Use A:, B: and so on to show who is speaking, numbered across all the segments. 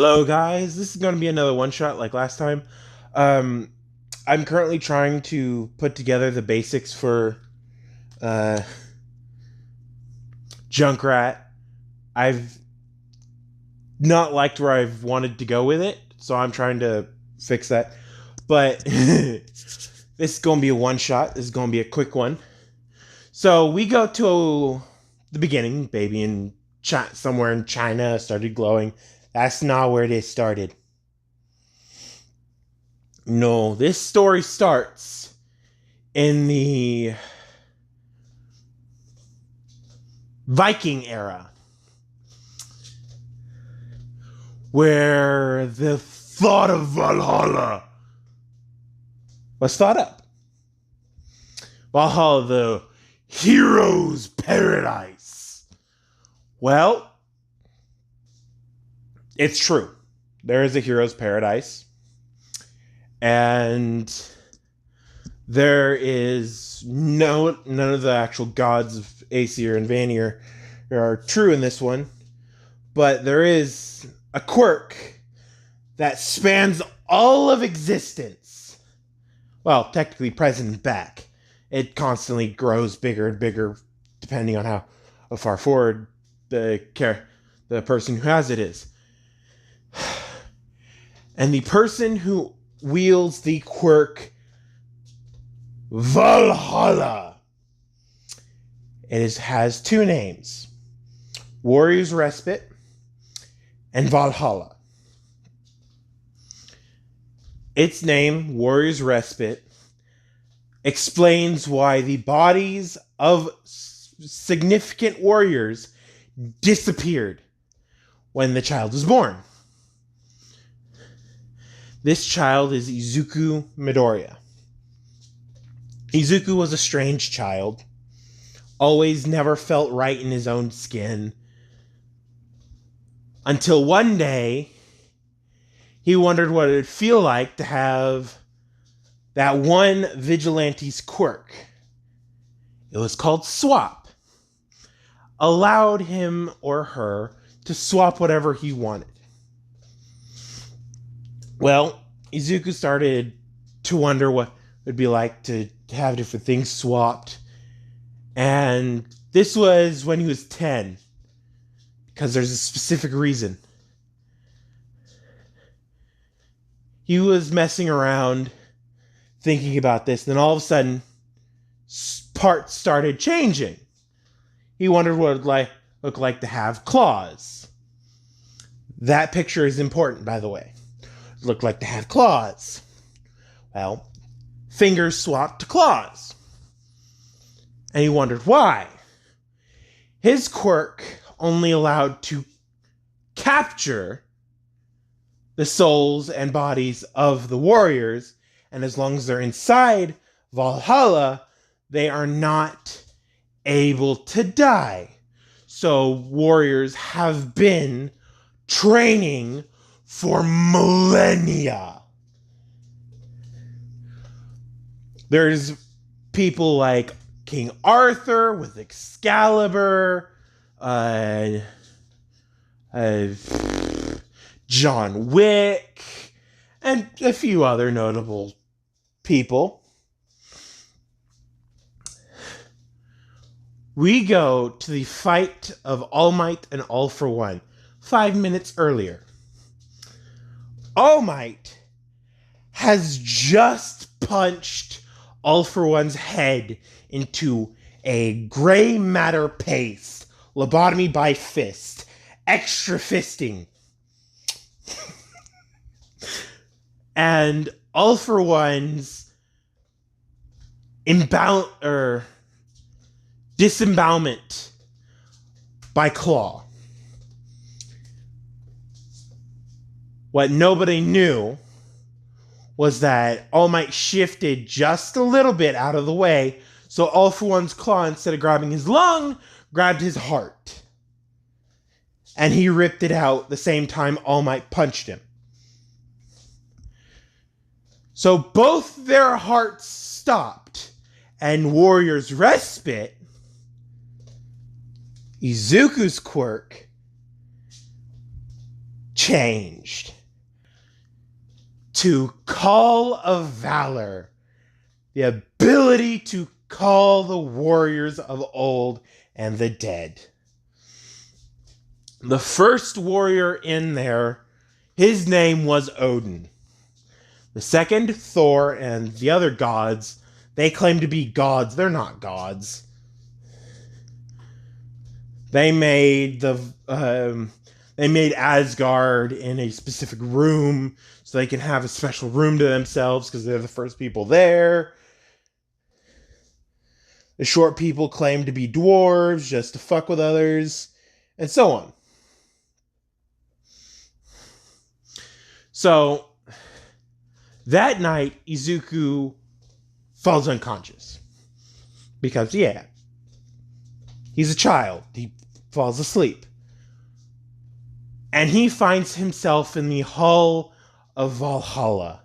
A: Hello, guys. This is going to be another one shot like last time. Um, I'm currently trying to put together the basics for uh, Junkrat. I've not liked where I've wanted to go with it, so I'm trying to fix that. But this is going to be a one shot. This is going to be a quick one. So we go to the beginning. Baby in somewhere in China started glowing. That's not where they started. No, this story starts in the Viking era, where the thought of Valhalla was thought up. Valhalla, the hero's paradise. Well, it's true. There is a hero's paradise. And there is none of the actual gods of Aesir and Vanir are true in this one. But there is a quirk that spans all of existence. Well, technically present and back. It constantly grows bigger and bigger depending on how far forward the person who has it is. And the person who wields the quirk Valhalla, has two names: Warrior's Respite and Valhalla. Its name, Warrior's Respite, explains why the bodies of significant warriors disappeared when the child was born. This child is Izuku Midoriya. Izuku was a strange child, always never felt right in his own skin, until one day he wondered what it would feel like to have that one vigilante's quirk. It was called Swap. Allowed him or her to swap whatever he wanted. Well, Izuku started to wonder what it would be like to have different things swapped. And this was when he was 10. Because there's a specific reason. He was messing around, thinking about this, and then all of a sudden, parts started changing. He wondered what it would look like to have claws. That picture is important, by the way. Looked like to have claws. Well, fingers swapped to claws. And he wondered why. His quirk only allowed to capture the souls and bodies of the warriors, and as long as they're inside Valhalla, they are not able to die. So warriors have been training for millennia. There's people like King Arthur with Excalibur, John Wick, and a few other notable people. We go to the fight of All Might and All for One 5 minutes earlier. All Might has just punched All for One's head into a gray matter paste, lobotomy by fist, extra fisting. And All for One's disembowelment by claw. What nobody knew was that All Might shifted just a little bit out of the way, so All for One's claw, instead of grabbing his lung, grabbed his heart. And he ripped it out the same time All Might punched him. So both their hearts stopped, and Warrior's Respite, Izuku's quirk, changed to Call of Valor, the ability to call the warriors of old and the dead. The first warrior in there, his name was Odin. The second, Thor, and the other gods, they claim to be gods. They're not gods. They made Asgard in a specific room so they can have a special room to themselves because they're the first people there. The short people claim to be dwarves just to fuck with others, and so on. So, that night, Izuku falls unconscious. Because, yeah, he's a child. He falls asleep. And he finds himself in the Hall of Valhalla.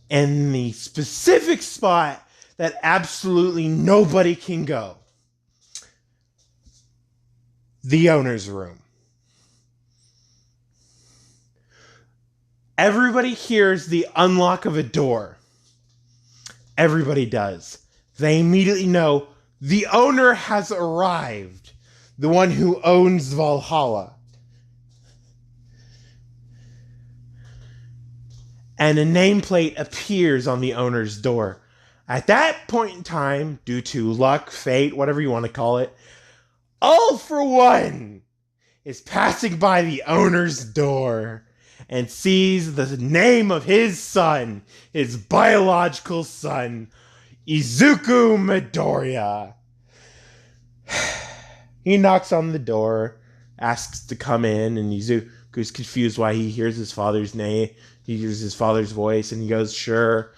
A: In the specific spot that absolutely nobody can go. The owner's room. Everybody hears the unlock of a door. Everybody does. They immediately know the owner has arrived. The one who owns Valhalla. And a nameplate appears on the owner's door. At that point in time, due to luck, fate, whatever you want to call it, All for One is passing by the owner's door and sees the name of his son, his biological son, Izuku Midoriya. He knocks on the door, asks to come in, and Izuku's confused why he hears his father's name. He hears his father's voice, and he goes, sure.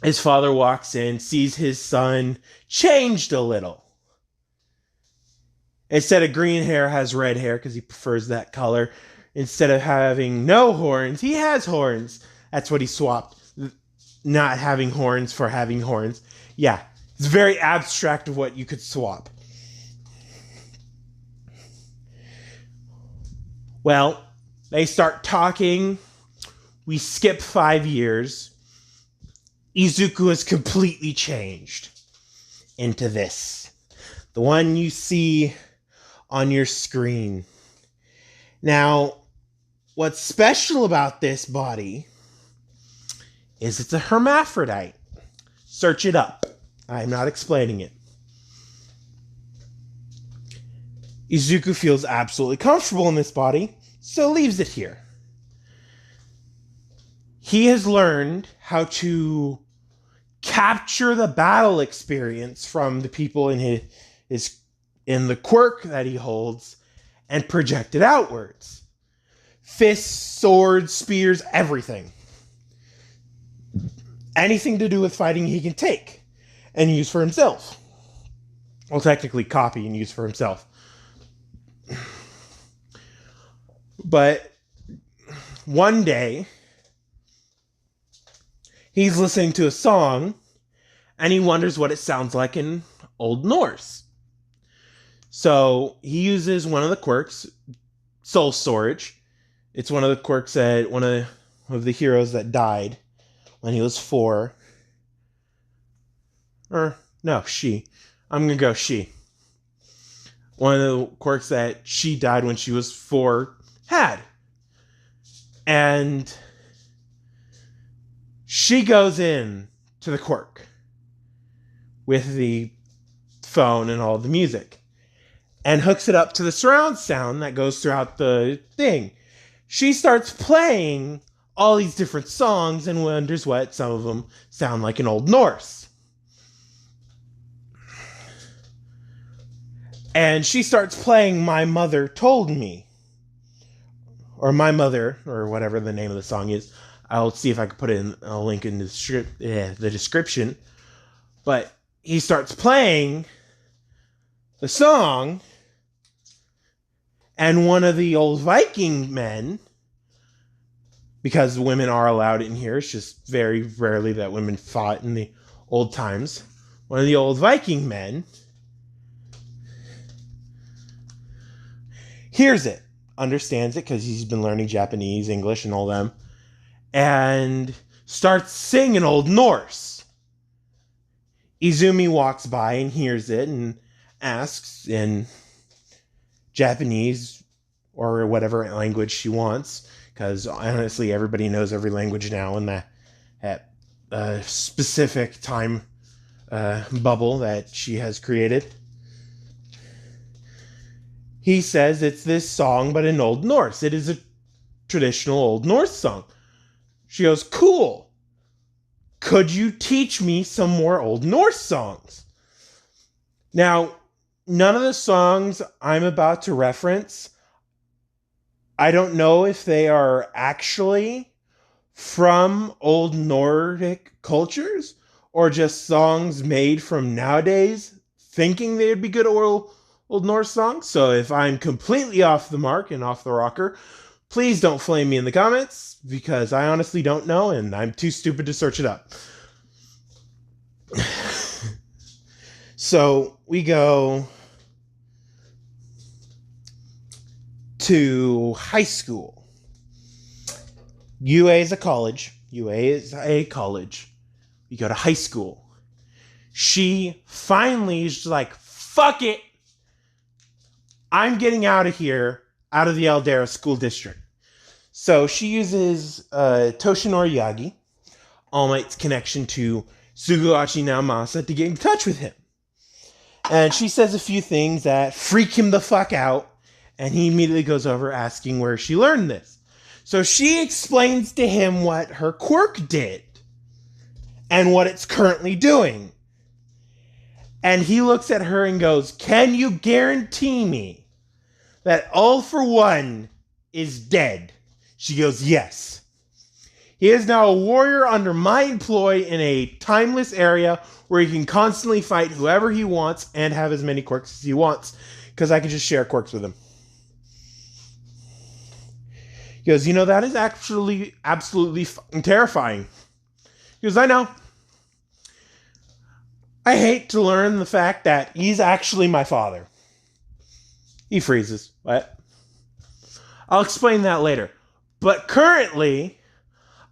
A: His father walks in, sees his son changed a little. Instead of green hair, has red hair because he prefers that color. Instead of having no horns, he has horns. That's what he swapped. Not having horns for having horns. Yeah, it's very abstract of what you could swap. Well, they start talking. We skip 5 years. Izuku has completely changed into this. The one you see on your screen. Now, what's special about this body is it's a hermaphrodite. Search it up. I'm not explaining it. Izuku feels absolutely comfortable in this body, so leaves it here. He has learned how to capture the battle experience from the people in the quirk that he holds and project it outwards. Fists, swords, spears, everything. Anything to do with fighting he can take and use for himself. Well, technically copy and use for himself. But one day, he's listening to a song, and he wonders what it sounds like in Old Norse. So he uses one of the quirks, Soul Storage. It's one of the quirks that one of the heroes that died when he was 4. Or, no, she. I'm going to go she. One of the quirks that she died when she was 4 had. And she goes in to the quirk with the phone and all the music and hooks it up to the surround sound that goes throughout the thing. She starts playing all these different songs and wonders what some of them sound like in Old Norse. And she starts playing My Mother Told Me. Or My Mother, or whatever the name of the song is. I'll see if I can put it in a link in the description. But he starts playing the song, and one of the old Viking men, because women are allowed in here, it's just very rarely that women fought in the old times. One of the old Viking men hears it. understands it because he's been learning Japanese, English, and all them, and starts singing Old Norse. Izumi walks by and hears it and asks in Japanese or whatever language she wants, because honestly everybody knows every language now in that specific time bubble that she has created. He says it's this song, but in Old Norse. It is a traditional Old Norse song. She goes, cool. Could you teach me some more Old Norse songs? Now, none of the songs I'm about to reference, I don't know if they are actually from old Nordic cultures or just songs made from nowadays thinking they'd be good Old Norse songs. So if I'm completely off the mark and off the rocker, please don't flame me in the comments, because I honestly don't know and I'm too stupid to search it up. So we go to high school. UA is a college. We go to high school. She finally is like, fuck it. I'm getting out of here, out of the Aldera school district. So she uses Toshinori Yagi, All Might's connection to Suguhachi Naomasa, to get in touch with him. And she says a few things that freak him the fuck out, and he immediately goes over asking where she learned this. So she explains to him what her quirk did and what it's currently doing. And he looks at her and goes, can you guarantee me that All for One is dead? She goes, yes. He is now a warrior under my employ in a timeless area where he can constantly fight whoever he wants and have as many quirks as he wants, because I can just share quirks with him. He goes, that is actually absolutely fucking terrifying. He goes, I know. I hate to learn the fact that he's actually my father. He freezes. What? I'll explain that later. But currently,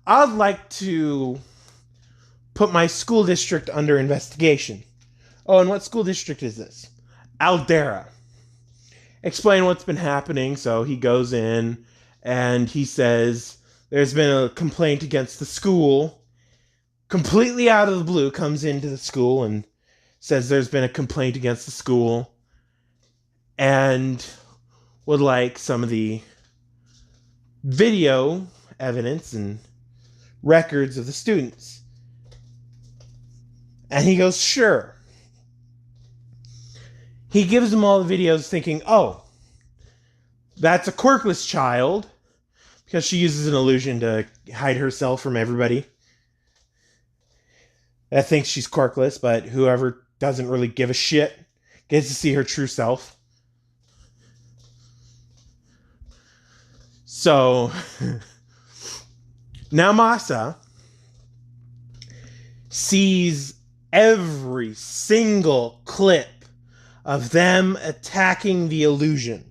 A: I'd like to put my school district under investigation. Oh, and what school district is this? Aldera. Explain what's been happening. So he goes in and he says there's been a complaint against the school. Completely out of the blue, comes into the school and says there's been a complaint against the school and would like some of the video evidence and records of the students. And he goes, sure. He gives them all the videos thinking, oh, that's a quirkless child, because she uses an illusion to hide herself from everybody that thinks she's quirkless, but whoever doesn't really give a shit gets to see her true self. So Naomasa sees every single clip of them attacking the illusion.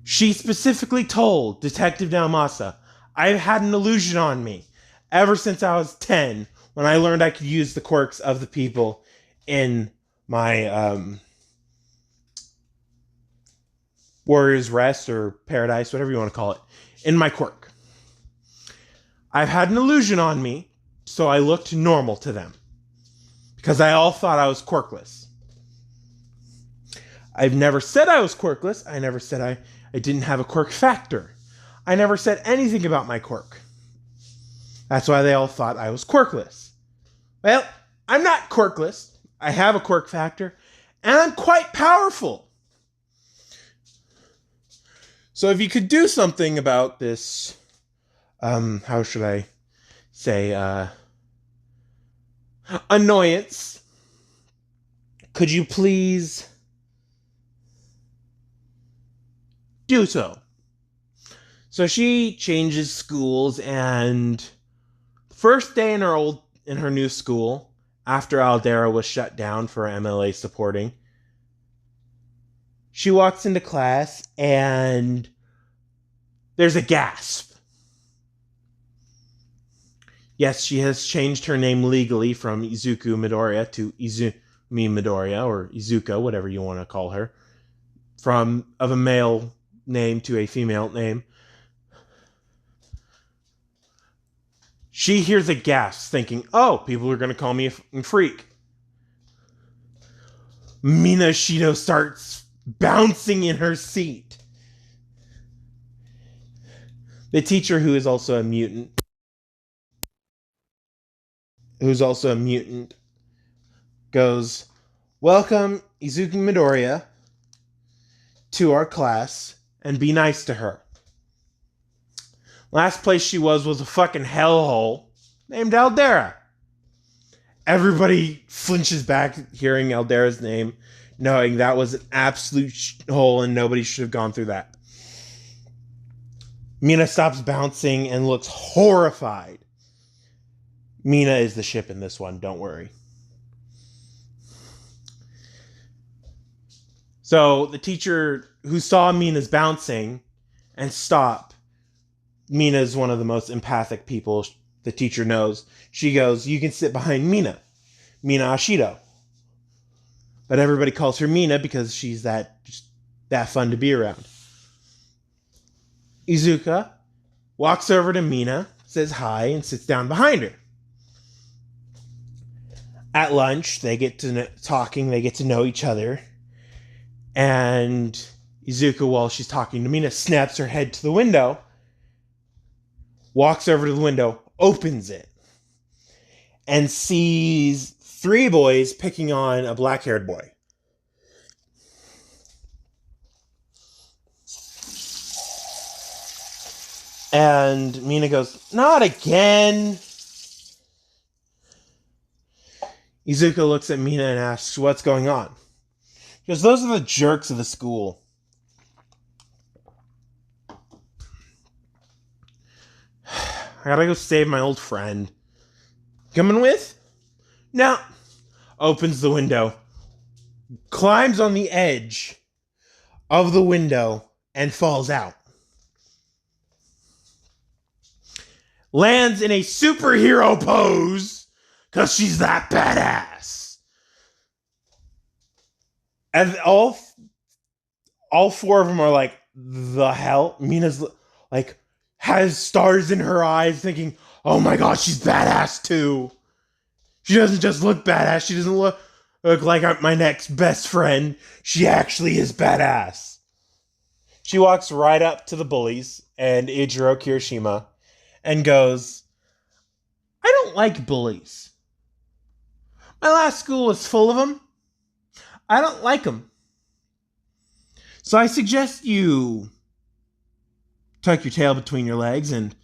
A: She specifically told Detective Naomasa, I've had an illusion on me ever since I was 10, when I learned I could use the quirks of the people in my Warrior's Rest or Paradise, whatever you want to call it, in my quirk. I've had an illusion on me, so I looked normal to them, because I all thought I was quirkless. I've never said I was quirkless. I never said I didn't have a quirk factor. I never said anything about my quirk. That's why they all thought I was quirkless. Well, I'm not quirkless. I have a quirk factor, and I'm quite powerful. So if you could do something about this, how should I say, annoyance, could you please do so? So she changes schools, and first day in her new school, after Aldera was shut down for MLA supporting, She walks into class and there's a gasp. Yes, she has changed her name legally from Izuku Midoriya to Izumi Midoriya, or Izuka, whatever you want to call her. From of a male name to a female name. She hears a gasp, thinking, oh, people are going to call me a freak. Mina Shido starts bouncing in her seat. The teacher, who is also a mutant, goes, welcome Izuku Midoriya to our class and be nice to her. Last place she was a fucking hellhole named Aldera. Everybody flinches back hearing Aldera's name, knowing that was an absolute hole and nobody should have gone through that. Mina stops bouncing and looks horrified. Mina is the ship in this one, don't worry. So the teacher who saw Mina's bouncing and stop, Mina is one of the most empathic people the teacher knows. She goes, you can sit behind Mina Ashido. But everybody calls her Mina because she's that fun to be around. Izuka walks over to Mina, says hi, and sits down behind her. At lunch, they get to talking, they get to know each other. And Izuka, while she's talking to Mina, snaps her head to the window, walks over to the window, opens it, and sees 3 boys picking on a black-haired boy. And Mina goes, not again. Izuka looks at Mina and asks, what's going on? She goes, those are the jerks of the school. I gotta go save my old friend. Coming with? No. Opens the window. Climbs on the edge of the window and falls out. Lands in a superhero pose because she's that badass. And all 4 of them are like, the hell? Mina's like, has stars in her eyes, thinking, oh my god, she's badass too. She doesn't just look badass. She doesn't look like my next best friend. She actually is badass. She walks right up to the bullies and Ijiro Kirishima and goes, I don't like bullies. My last school was full of them. I don't like them. So I suggest you tuck your tail between your legs and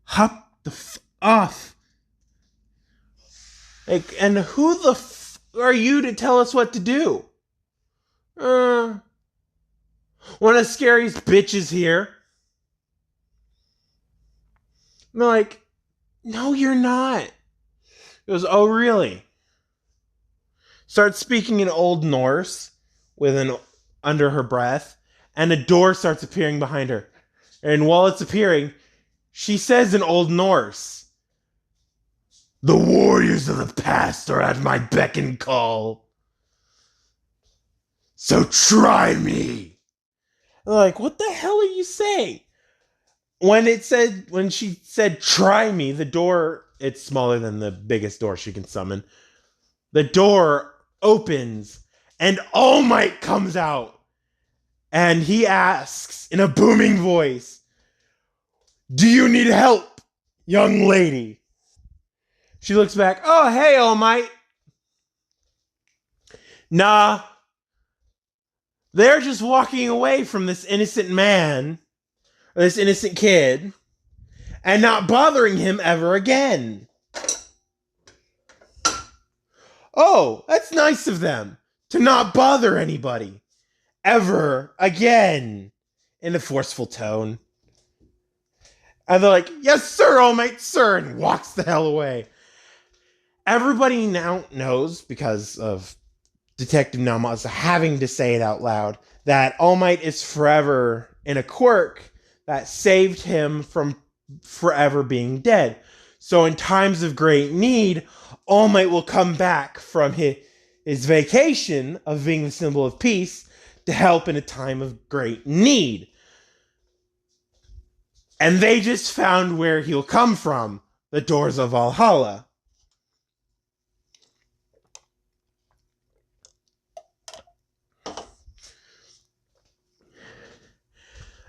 A: hop the off. Like, and who the are you to tell us what to do? One of the scariest bitches here. And they're like, no, you're not. He goes, oh, really? Starts speaking in Old Norse under her breath, and a door starts appearing behind her. And while it's appearing, she says in Old Norse, the warriors of the past are at my beck and call. So try me. And they're like, what the hell are you saying? When she said try me, the door, it's smaller than the biggest door she can summon. The door opens and All Might comes out. And he asks in a booming voice, do you need help, young lady? She looks back, oh, hey, All Might. Nah. They're just walking away from this innocent man, or this innocent kid, and not bothering him ever again. Oh, that's nice of them, to not bother anybody. Ever again, in a forceful tone. And they're like, yes, sir, All Might, sir, and walks the hell away. Everybody now knows, because of Detective Nelmaz having to say it out loud, that All Might is forever in a quirk that saved him from forever being dead. So in times of great need, All Might will come back from his vacation of being the symbol of peace to help in a time of great need. And they just found where he'll come from, the doors of Valhalla.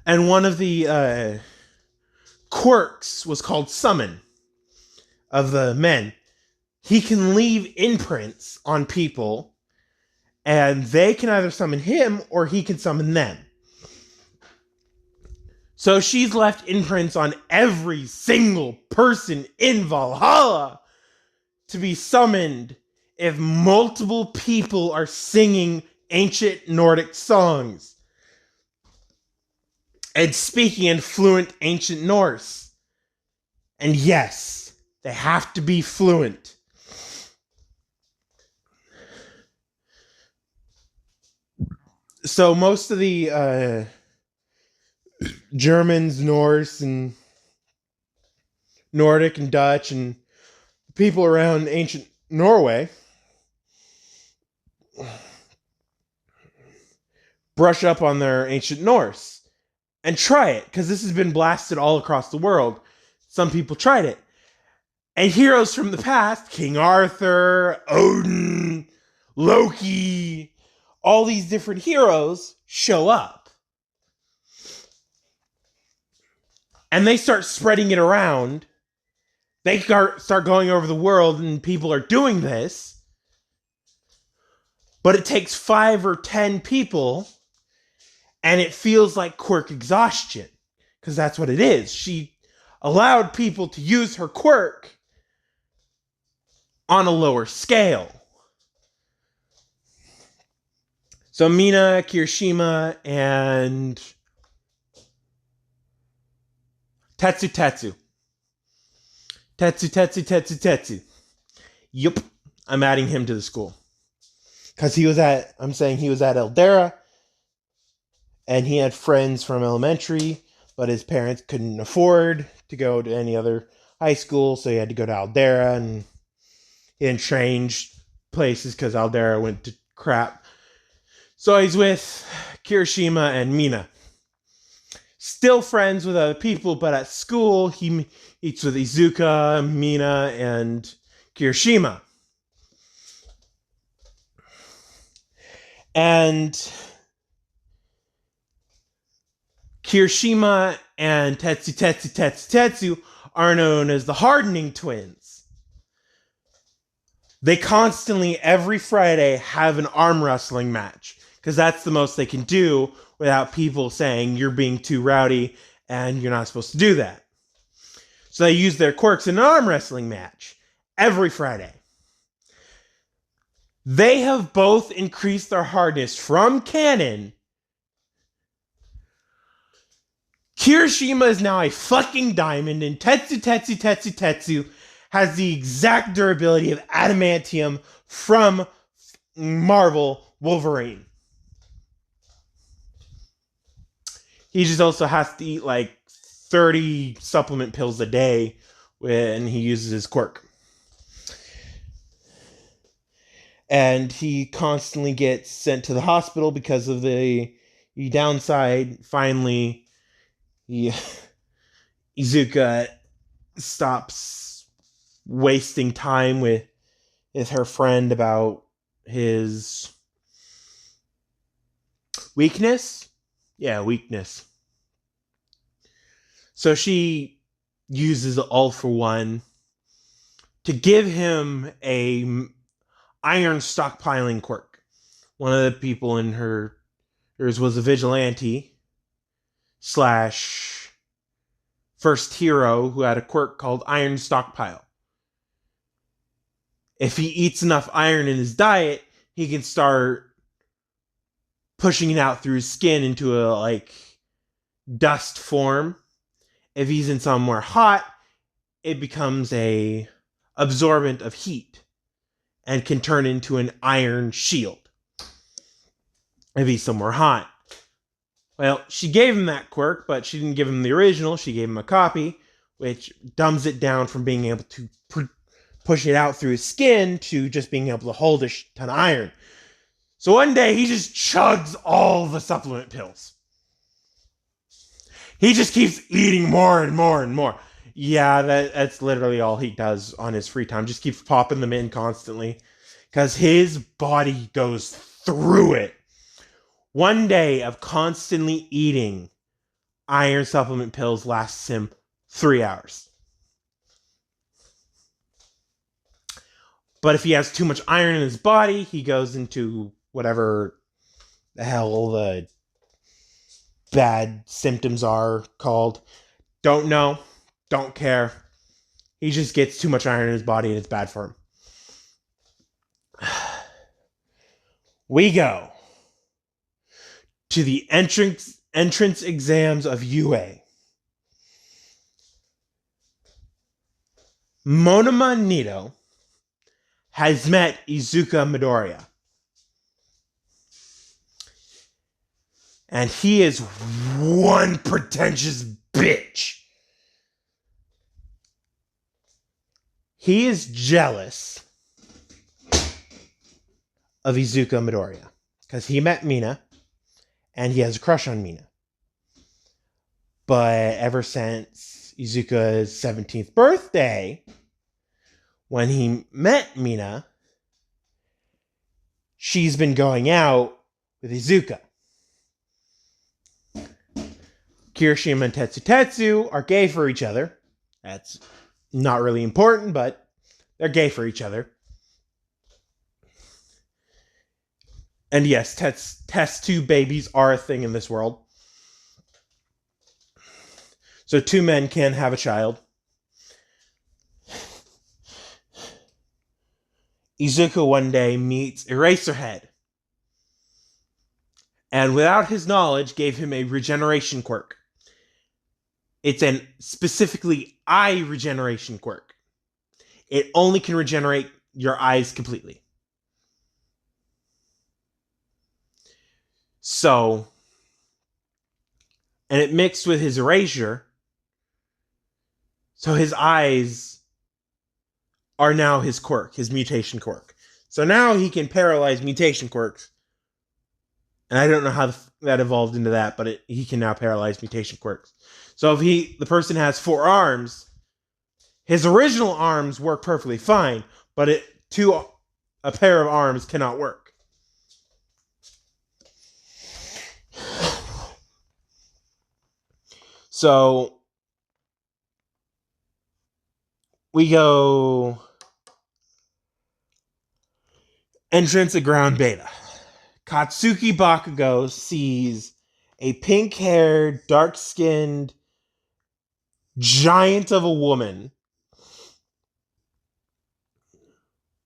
A: And one of the quirks was called Summon of the men. He can leave imprints on people, and they can either summon him or he can summon them. So she's left imprints on every single person in Valhalla to be summoned if multiple people are singing ancient Nordic songs and speaking in fluent ancient Norse. And yes, they have to be fluent. So most of the Germans, Norse, and Nordic and Dutch and people around ancient Norway brush up on their ancient Norse and try it, because this has been blasted all across the world. Some people tried it. And heroes from the past, King Arthur, Odin, Loki, all these different heroes show up. And they start spreading it around. They start going over the world, and people are doing this. But it takes 5 or 10 people, and it feels like quirk exhaustion, because that's what it is. She allowed people to use her quirk on a lower scale. So Mina, Kirishima, and Tetsu. Yup, I'm adding him to the school. Because he was at Eldera, and he had friends from elementary, but his parents couldn't afford to go to any other high school, so he had to go to Eldera, and he didn't change places because Eldera went to crap. So he's with Kirishima and Mina. Still friends with other people, but at school, he eats with Izuka, Mina, and Kirishima. And Kirishima and Tetsu are known as the Hardening Twins. They constantly, every Friday, have an arm wrestling match, because that's the most they can do without people saying you're being too rowdy and you're not supposed to do that. So they use their quirks in an arm wrestling match every Friday. They have both increased their hardness from canon. Kirishima is now a fucking diamond, and Tetsu has the exact durability of adamantium from Marvel Wolverine. He just also has to eat like 30 supplement pills a day when he uses his quirk. And he constantly gets sent to the hospital because of the downside. Finally, Izuka stops wasting time with her friend about his weakness. Yeah, weakness. So she uses All for One to give him a iron stockpiling quirk. One of the people in hers was a vigilante / first hero who had a quirk called Iron Stockpile. If he eats enough iron in his diet, he can start pushing it out through his skin into a like dust form. If he's in somewhere hot, it becomes a absorbent of heat and can turn into an iron shield. if he's somewhere hot. Well, she gave him that quirk, but she didn't give him the original. She gave him a copy, which dumbs it down from being able to push it out through his skin to just being able to hold a ton of iron. So one day, he just chugs all the supplement pills. He just keeps eating more and more and more. Yeah, that's literally all he does on his free time. Just keeps popping them in constantly. Because his body goes through it. One day of constantly eating iron supplement pills lasts him 3 hours. But if he has too much iron in his body, he goes into whatever the hell the bad symptoms are called. Don't know. Don't care. He just gets too much iron in his body and it's bad for him. We go to the entrance exams of UA. Monoma Nito has met Izuka Midoriya. And he is one pretentious bitch. He is jealous of Izuka Midoriya because he met Mina and he has a crush on Mina. But ever since Izuka's 17th birthday, when he met Mina, she's been going out with Izuka. Kirishima and Tetsu are gay for each other. That's not really important, but they're gay for each other. And yes, test tube babies are a thing in this world. So 2 men can have a child. Izuka one day meets Eraserhead. And without his knowledge, gave him a regeneration quirk. It's an specifically eye regeneration quirk. It only can regenerate your eyes completely. So, and it mixed with his erasure. So his eyes are now his quirk, his mutation quirk. So now he can paralyze mutation quirks. And I don't know how that evolved into that, but he can now paralyze mutation quirks. So if the person has 4 arms, his original arms work perfectly fine, but a pair of arms cannot work. So we go entrance of ground beta. Katsuki Bakugo sees a pink-haired, dark-skinned giant of a woman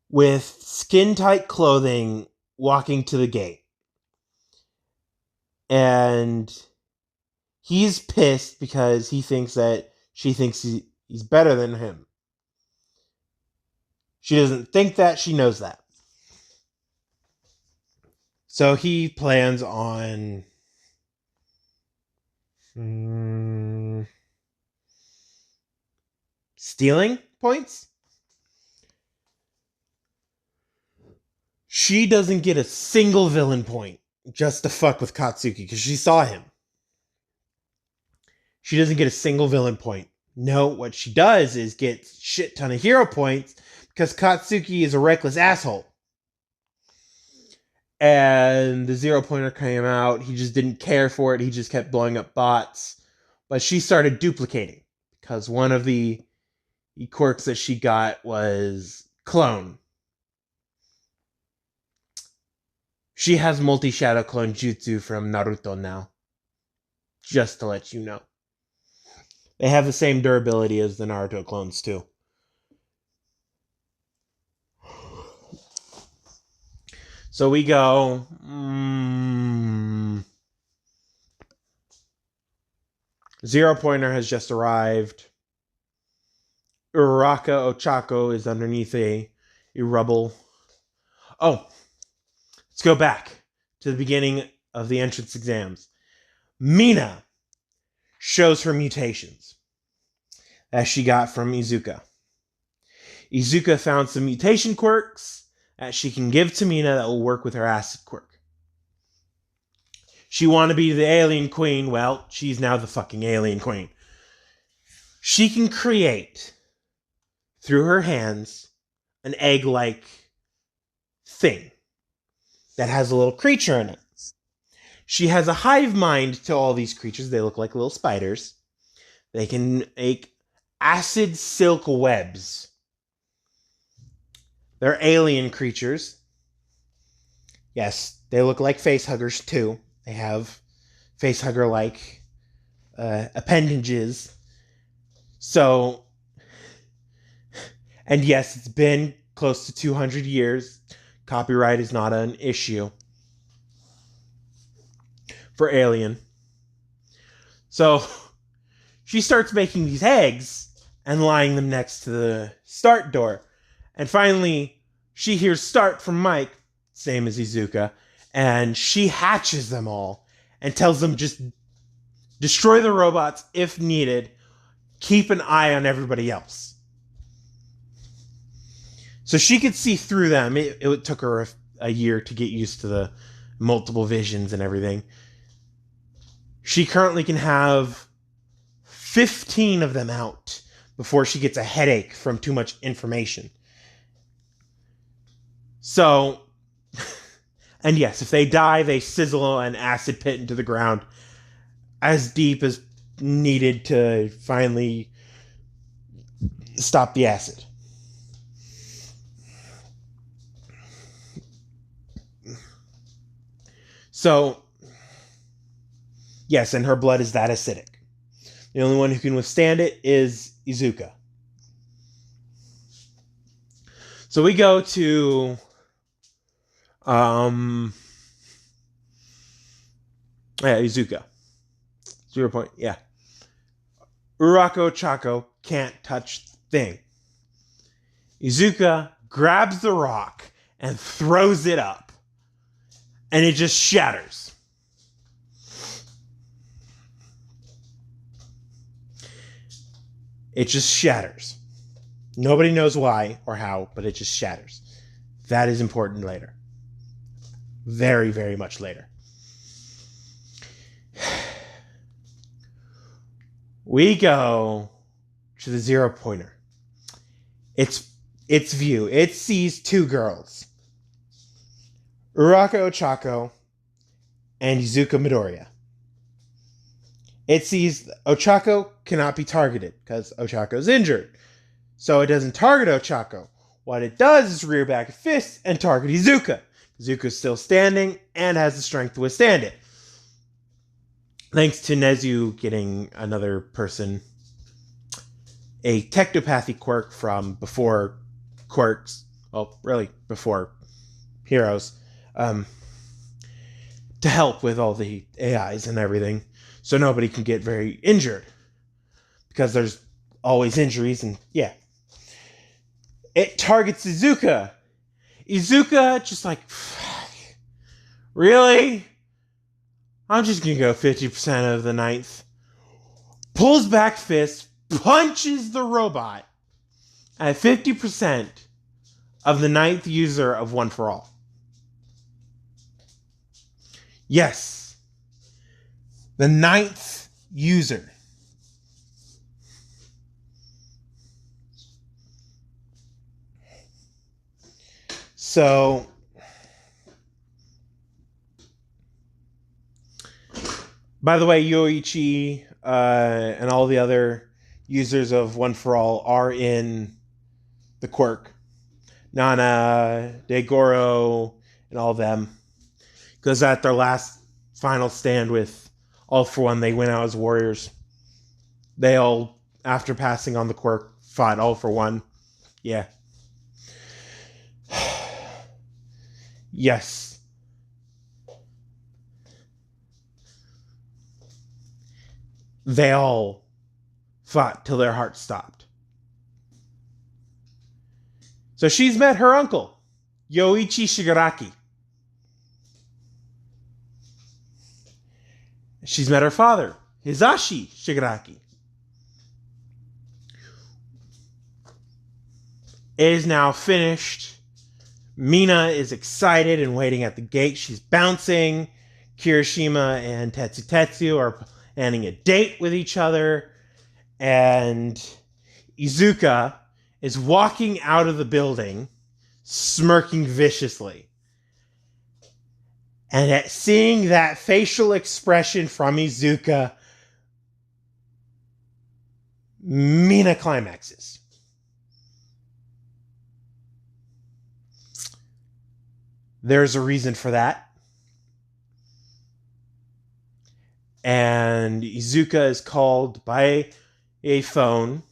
A: with skin-tight clothing walking to the gate. And he's pissed because he thinks that she thinks he's better than him. She doesn't think that, she knows that. So he plans on stealing points. She doesn't get a single villain point just to fuck with Katsuki because she saw him. She doesn't get a single villain point. No, what she does is get shit ton of hero points because Katsuki is a reckless asshole. And the 0-pointer came out. He just didn't care for it. He just kept blowing up bots. But she started duplicating because one of the quirks that she got was clone. She has multi-shadow clone jutsu from Naruto now. Just to let you know. They have the same durability as the Naruto clones too. So we go. 0-pointer has just arrived. Uraraka Ochako is underneath a rubble. Oh, let's go back to the beginning of the entrance exams, Mina shows her mutations that she got from Izuka. Izuka found some mutation quirks that she can give to Mina that will work with her acid quirk. She wanted to be the alien queen. Well, she's now the fucking alien queen. She can create, through her hands, an egg-like thing that has a little creature in it. She has a hive mind to all these creatures. They look like little spiders. They can make acid silk webs. They're alien creatures. Yes, they look like facehuggers too. They have facehugger-like appendages. So, and yes, it's been close to 200 years. Copyright is not an issue for Alien. So, she starts making these eggs and lying them next to the start door. And finally, she hears start from Mike, same as Izuka, and she hatches them all and tells them just destroy the robots if needed. Keep an eye on everybody else. So she could see through them. It took her a year to get used to the multiple visions and everything. She currently can have 15 of them out before she gets a headache from too much information. So, and yes, if they die, they sizzle an acid pit into the ground as deep as needed to finally stop the acid. So, yes, and her blood is that acidic. The only one who can withstand it is Izuka. So we go to Izuka. 0 point, yeah. Urako Chaco can't touch the thing. Izuka grabs the rock and throws it up. And it just shatters. It just shatters. Nobody knows why or how, but it just shatters. That is important later. Very, very much later. We go to the 0 pointer. Its view. It sees two girls. Uraka Ochako and Izuka Midoriya. It sees Ochako cannot be targeted because Ochako's injured. So it doesn't target Ochako. What it does is rear back a fist and target Izuka. Izuka's still standing and has the strength to withstand it. Thanks to Nezu getting another person a technopathy quirk from before quirks. Well, really before heroes. To help with all the AIs and everything. So nobody can get very injured. Because there's always injuries and yeah. It targets Izuka. Izuka just like, really? I'm just going to go 50% of the ninth. Pulls back fist, punches the robot at 50% of the ninth user of One for All. Yes. The ninth user. So, by the way, Yoichi and all the other users of One for All are in the quirk. Nana, Degoro, and all of them. Because at their last final stand with All for One, they went out as warriors. They all, after passing on the quirk, fought All for One. Yeah. Yes. They all fought till their hearts stopped. So she's met her uncle, Yoichi Shigaraki. She's met her father, Hisashi Shigaraki. It is now finished. Mina is excited and waiting at the gate. She's bouncing. Kirishima and Tetsu are planning a date with each other. And Izuka is walking out of the building, smirking viciously. And at seeing that facial expression from Izuka, Mina climaxes. There's a reason for that. And Izuka is called by a phone.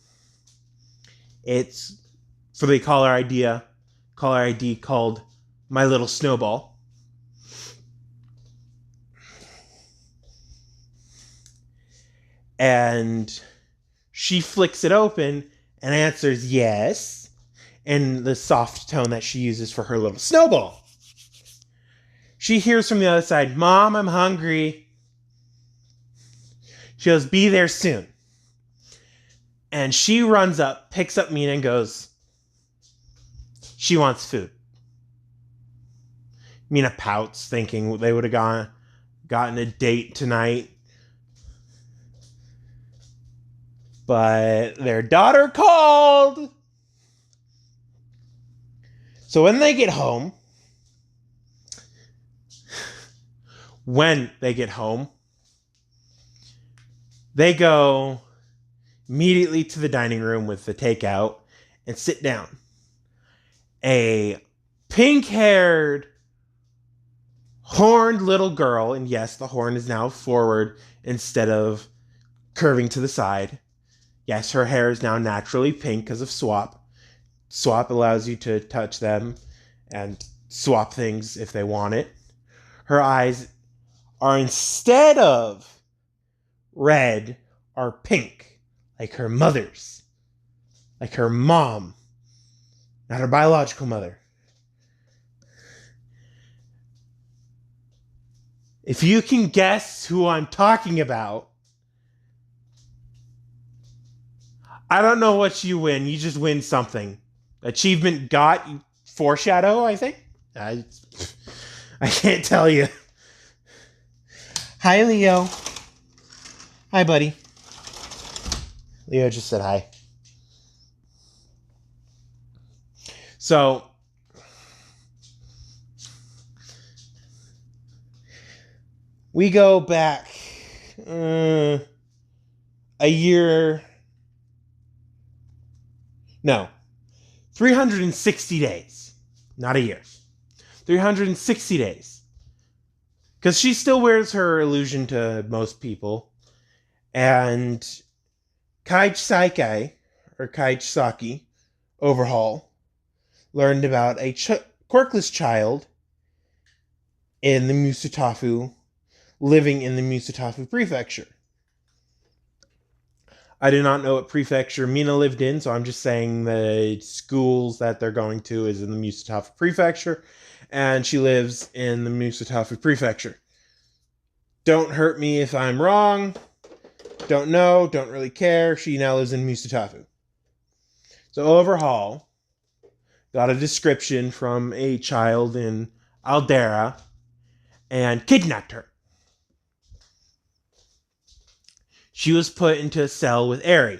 A: It's for the caller ID called My Little Snowball. And she flicks it open and answers yes in the soft tone that she uses for her little snowball. She hears from the other side, "Mom, I'm hungry." She goes, "Be there soon." And she runs up, picks up Mina and goes, she wants food. Mina pouts, thinking they would have gotten a date tonight. But their daughter called. So when they get home, they go immediately to the dining room with the takeout and sit down. A pink-haired, horned little girl, and yes, the horn is now forward instead of curving to the side. Yes, her hair is now naturally pink because of swap. Swap allows you to touch them and swap things if they want it. Her eyes are, instead of red, are pink, like her mother's. Like her mom. Not her biological mother. If you can guess who I'm talking about, I don't know what you win. You just win something. Achievement got, foreshadow, I think? I can't tell you. Hi, Leo. Hi, buddy. Leo just said hi. So, we go back a year. No, 360 days. Not a year. 360 days. Because she still wears her illusion to most people. And Kaichisaki, or Kaichisaki, Overhaul, learned about a quirkless child in the Musutafu, living in the Musutafu prefecture. I do not know what prefecture Mina lived in, so I'm just saying the schools that they're going to is in the Musutafu prefecture, and she lives in the Musutafu prefecture. Don't hurt me if I'm wrong. Don't know, don't really care. She now lives in Musutafu. So Overhaul got a description from a child in Aldera and kidnapped her. She was put into a cell with Eri.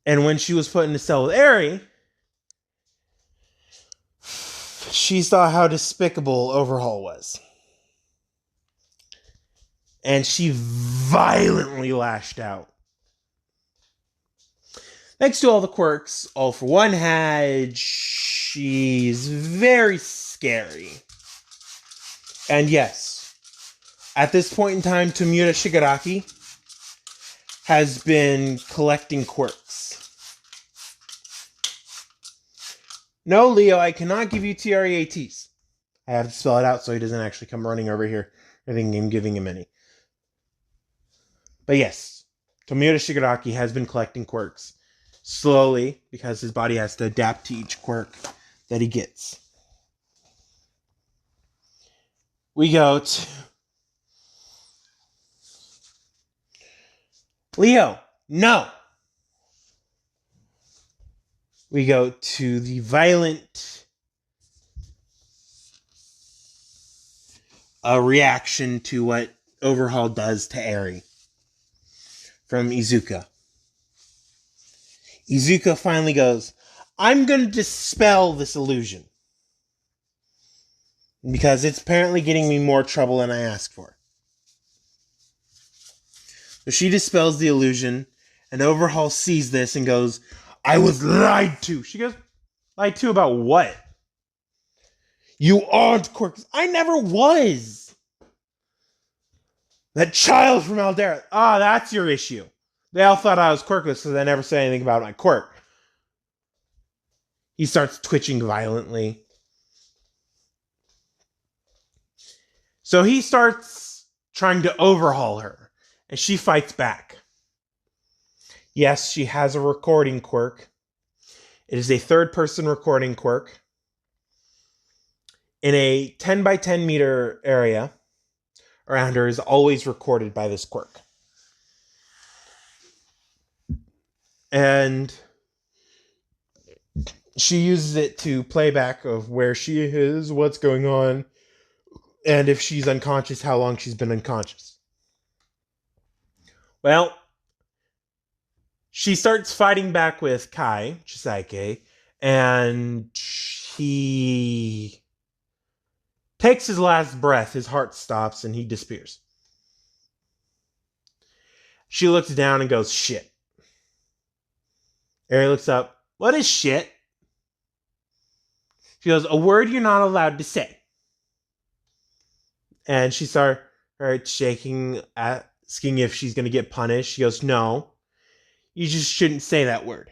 A: And when she was put in a cell with Eri, she saw how despicable Overhaul was. And she violently lashed out. Thanks to all the quirks All for One had, she's very scary. And yes, at this point in time, Tomoda Shigaraki has been collecting quirks. No, Leo, I cannot give you TREATs. I have to spell it out so he doesn't actually come running over here. I think I'm giving him any. But yes, Tomoda Shigaraki has been collecting quirks. Slowly, because his body has to adapt to each quirk that he gets. We go to Leo. No. We go to the violent reaction to what Overhaul does to Eri from Izuka. Izuka finally goes, I'm going to dispel this illusion. Because it's apparently getting me more trouble than I asked for. So she dispels the illusion, and Overhaul sees this and goes, I was lied to. She goes, lied to about what? You aren't Quirk. I never was. That child from Aldera. Ah, that's your issue. They all thought I was quirkless, so they never said anything about my quirk. He starts twitching violently. So he starts trying to overhaul her, and she fights back. Yes, she has a recording quirk. It is a third-person recording quirk. In a 10 by 10 meter area around her is always recorded by this quirk. And she uses it to playback of where she is, what's going on, and if she's unconscious, how long she's been unconscious. Well, she starts fighting back with Kai, Chisake, and he takes his last breath, his heart stops, and he disappears. She looks down and goes, shit. Eri looks up, what is shit? She goes, a word you're not allowed to say. And she starts shaking, asking if she's going to get punished. She goes, no, you just shouldn't say that word.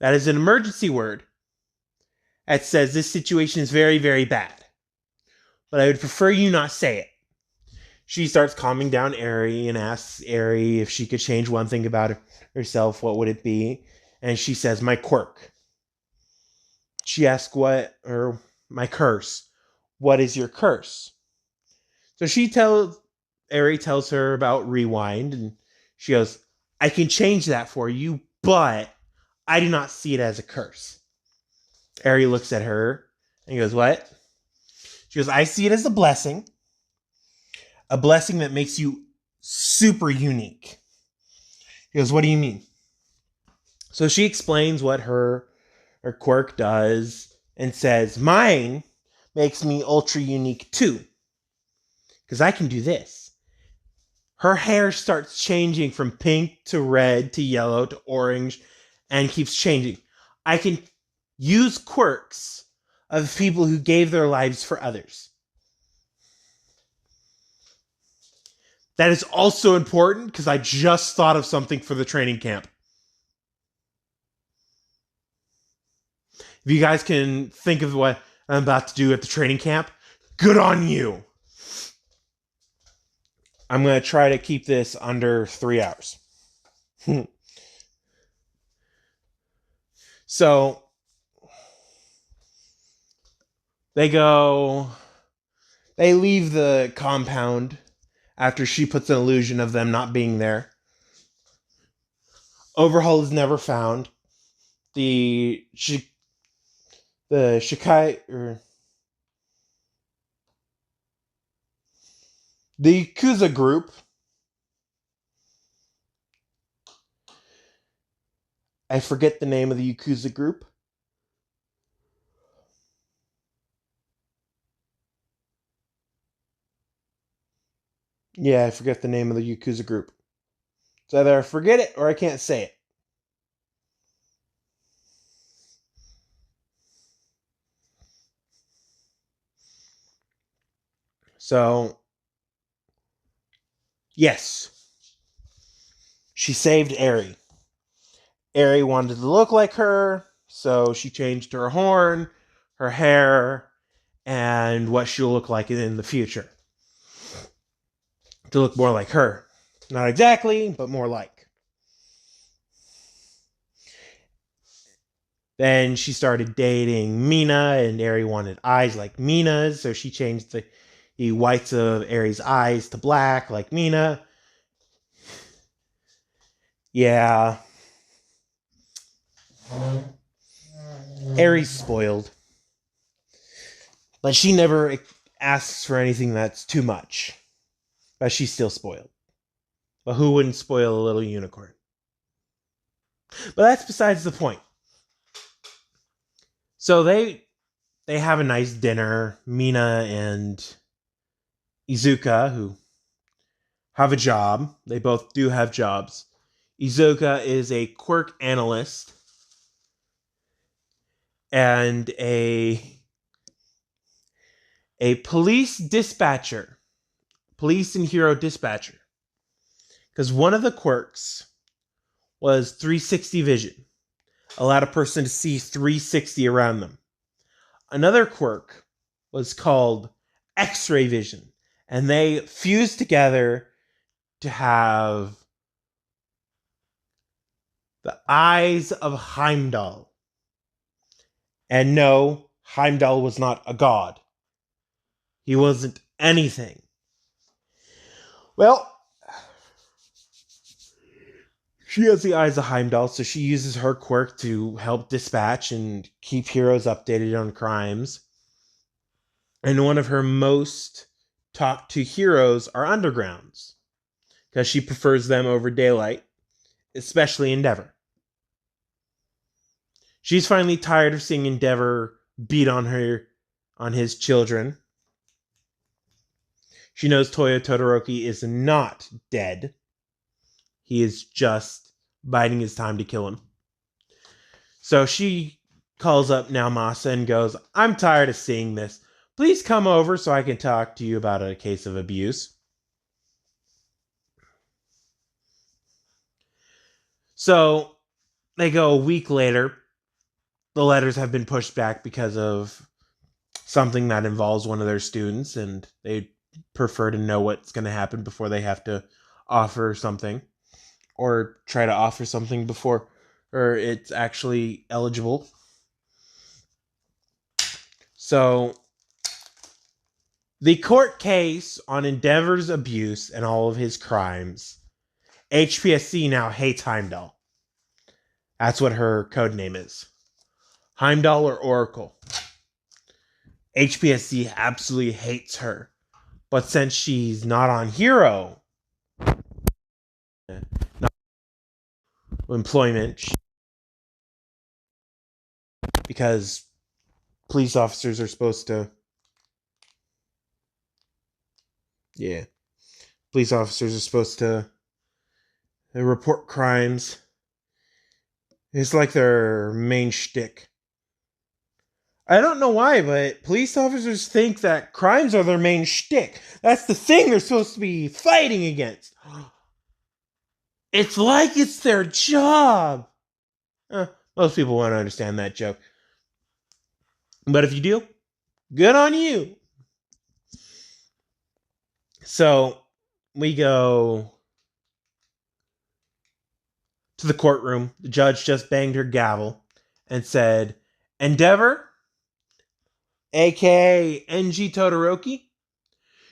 A: That is an emergency word that says this situation is very, very bad. But I would prefer you not say it. She starts calming down Eri and asks Eri if she could change one thing about herself, what would it be? And she says, my quirk. She asks my curse. What is your curse? So Eri tells her about Rewind, and she goes, I can change that for you, but I do not see it as a curse. Eri looks at her and goes, what? She goes, I see it as a blessing that makes you super unique. He goes, what do you mean? So she explains what her quirk does and says, mine makes me ultra unique too. Because I can do this. Her hair starts changing from pink to red to yellow to orange and keeps changing. I can use quirks of people who gave their lives for others. That is also important because I just thought of something for the training camp. If you guys can think of what I'm about to do at the training camp, good on you. I'm going to try to keep this under 3 hours. So, they leave the compound after she puts an illusion of them not being there. Overhaul is never found. The Yakuza group I forget the name of the Yakuza group. Yeah, I forget the name of the Yakuza group. So either I forget it or I can't say it. So, yes. She saved Eri. Eri wanted to look like her, so she changed her horn, her hair, and what she'll look like in the future. To look more like her. Not exactly, but more like. Then she started dating Mina, and Eri wanted eyes like Mina's, so she changed the whites of Eri's eyes to black like Mina. Yeah. Eri's spoiled. But she never asks for anything that's too much. But she's still spoiled. But who wouldn't spoil a little unicorn? But that's besides the point. So they have a nice dinner. Mina and Izuka, who have a job. They both do have jobs. Izuka is a quirk analyst and a police dispatcher. Police and hero dispatcher. Because one of the quirks was 360 vision. Allowed a person to see 360 around them. Another quirk was called X-ray vision. And they fused together to have the eyes of Heimdall. And no, Heimdall was not a god. He wasn't anything. Well, she has the eyes of Heimdall, so she uses her quirk to help dispatch and keep heroes updated on crimes. And one of her most talked to heroes are undergrounds, because she prefers them over daylight, especially Endeavor. She's finally tired of seeing Endeavor beat on his children. She knows Toyo Todoroki is not dead. He is just biding his time to kill him. So she calls up Naomasa and goes, I'm tired of seeing this. Please come over so I can talk to you about a case of abuse. So they go a week later. The letters have been pushed back because of something that involves one of their students, and they prefer to know what's going to happen before they have to offer something, or try to offer something before or it's actually eligible. So the court case on Endeavor's abuse and all of his crimes, HPSC now hates Heimdall. That's what her code name is. Heimdall or Oracle. HPSC absolutely hates her. But since she's not on Hero not employment, because police officers are supposed to, police officers are supposed to report crimes. It's like their main shtick. I don't know why, but police officers think that crimes are their main shtick. That's the thing they're supposed to be fighting against. It's like it's their job. Most people won't understand that joke. But if you do, good on you. So we go to the courtroom. The judge just banged her gavel and said, Endeavor, aka NG Todoroki,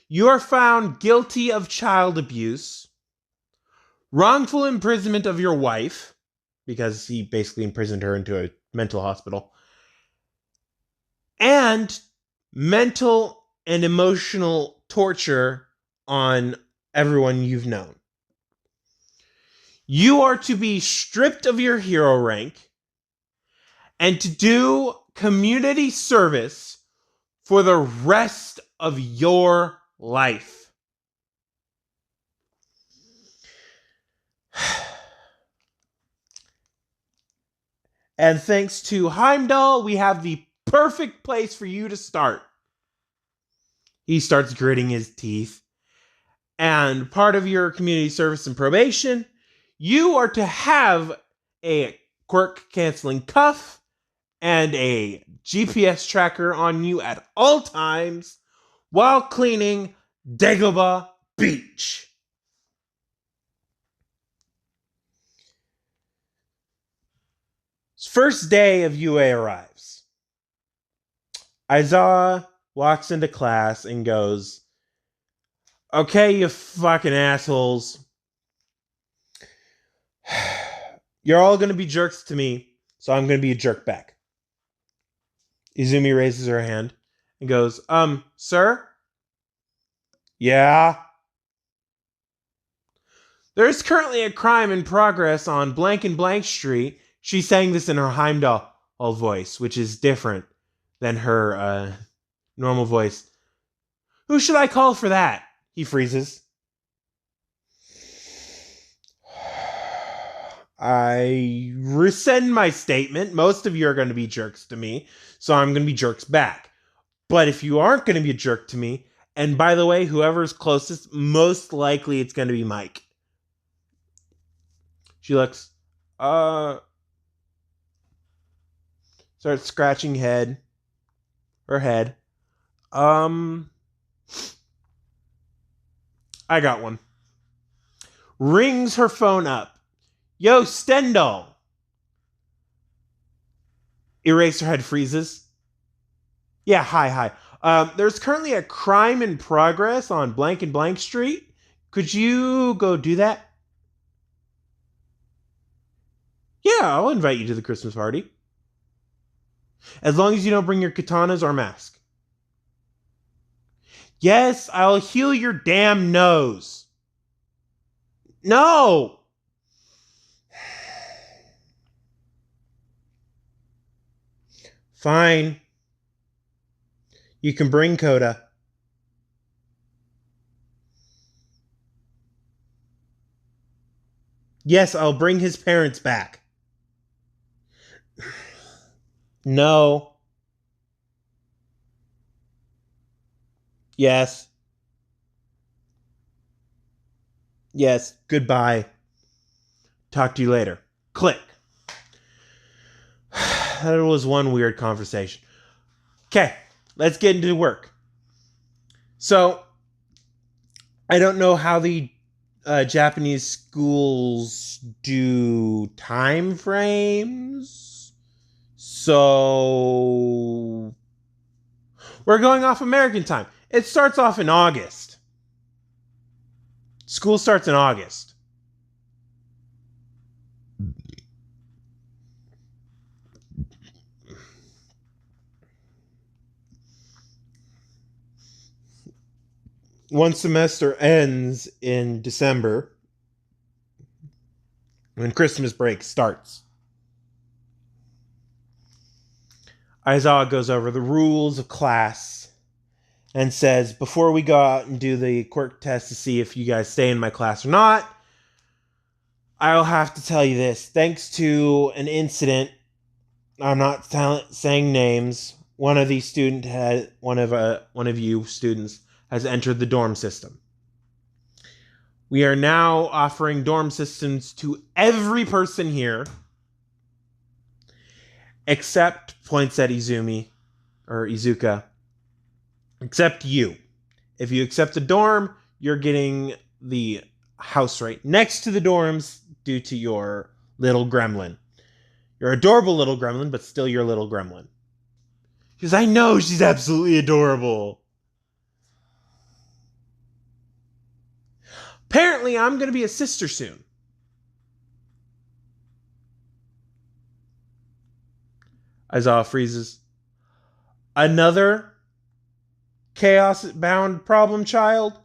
A: you are found guilty of child abuse, wrongful imprisonment of your wife, because he basically imprisoned her into a mental hospital, and mental and emotional torture on everyone you've known. You are to be stripped of your hero rank and to do community service for the rest of your life. And thanks to Heimdall, we have the perfect place for you to start. He starts gritting his teeth. And part of your community service and probation, you are to have a quirk canceling cuff and a GPS tracker on you at all times while cleaning Dagobah Beach. First day of UA arrives. Aizawa walks into class and goes, "Okay, you fucking assholes. You're all going to be jerks to me, so I'm going to be a jerk back." Izumi raises her hand and goes, "Sir?" "Yeah?" "There's currently a crime in progress on blank and blank street." She's saying this in her Heimdall voice, which is different than her normal voice. "Who should I call for that?" He freezes. "I rescind my statement. Most of you are going to be jerks to me, so I'm going to be jerks back. But if you aren't going to be a jerk to me, and by the way, whoever's closest, most likely it's going to be Mike." She looks, starts scratching her head. I got one. Rings her phone up. "Yo, Stendhal." Eraserhead freezes. "Yeah, hi. There's currently a crime in progress on blank and blank street. Could you go do that?" "Yeah, I'll invite you to the Christmas party. As long as you don't bring your katanas or mask." "Yes, I'll heal your damn nose." "No!" "Fine. You can bring Coda." "Yes, I'll bring his parents back." "No." "Yes." "Yes. Goodbye. Talk to you later." Click. That was one weird conversation. Okay, let's get into work. So, I don't know how the Japanese schools do time frames. So, we're going off American time. It starts off in August. School starts in August. One semester ends in December when Christmas break starts. Aizawa goes over the rules of class and says, "Before we go out and do the quirk test to see if you guys stay in my class or not, I'll have to tell you this. Thanks to an incident, I'm not saying names, one of you students has entered the dorm system. We are now offering dorm systems to every person here, except," points at Izumi, or Izuka, "except you. If you accept a dorm, you're getting the house right next to the dorms due to your little gremlin. You're adorable little gremlin, but still your little gremlin." Because I know she's absolutely adorable. "Apparently, I'm going to be a sister soon." Aizawa freezes. "Another chaos-bound problem child?"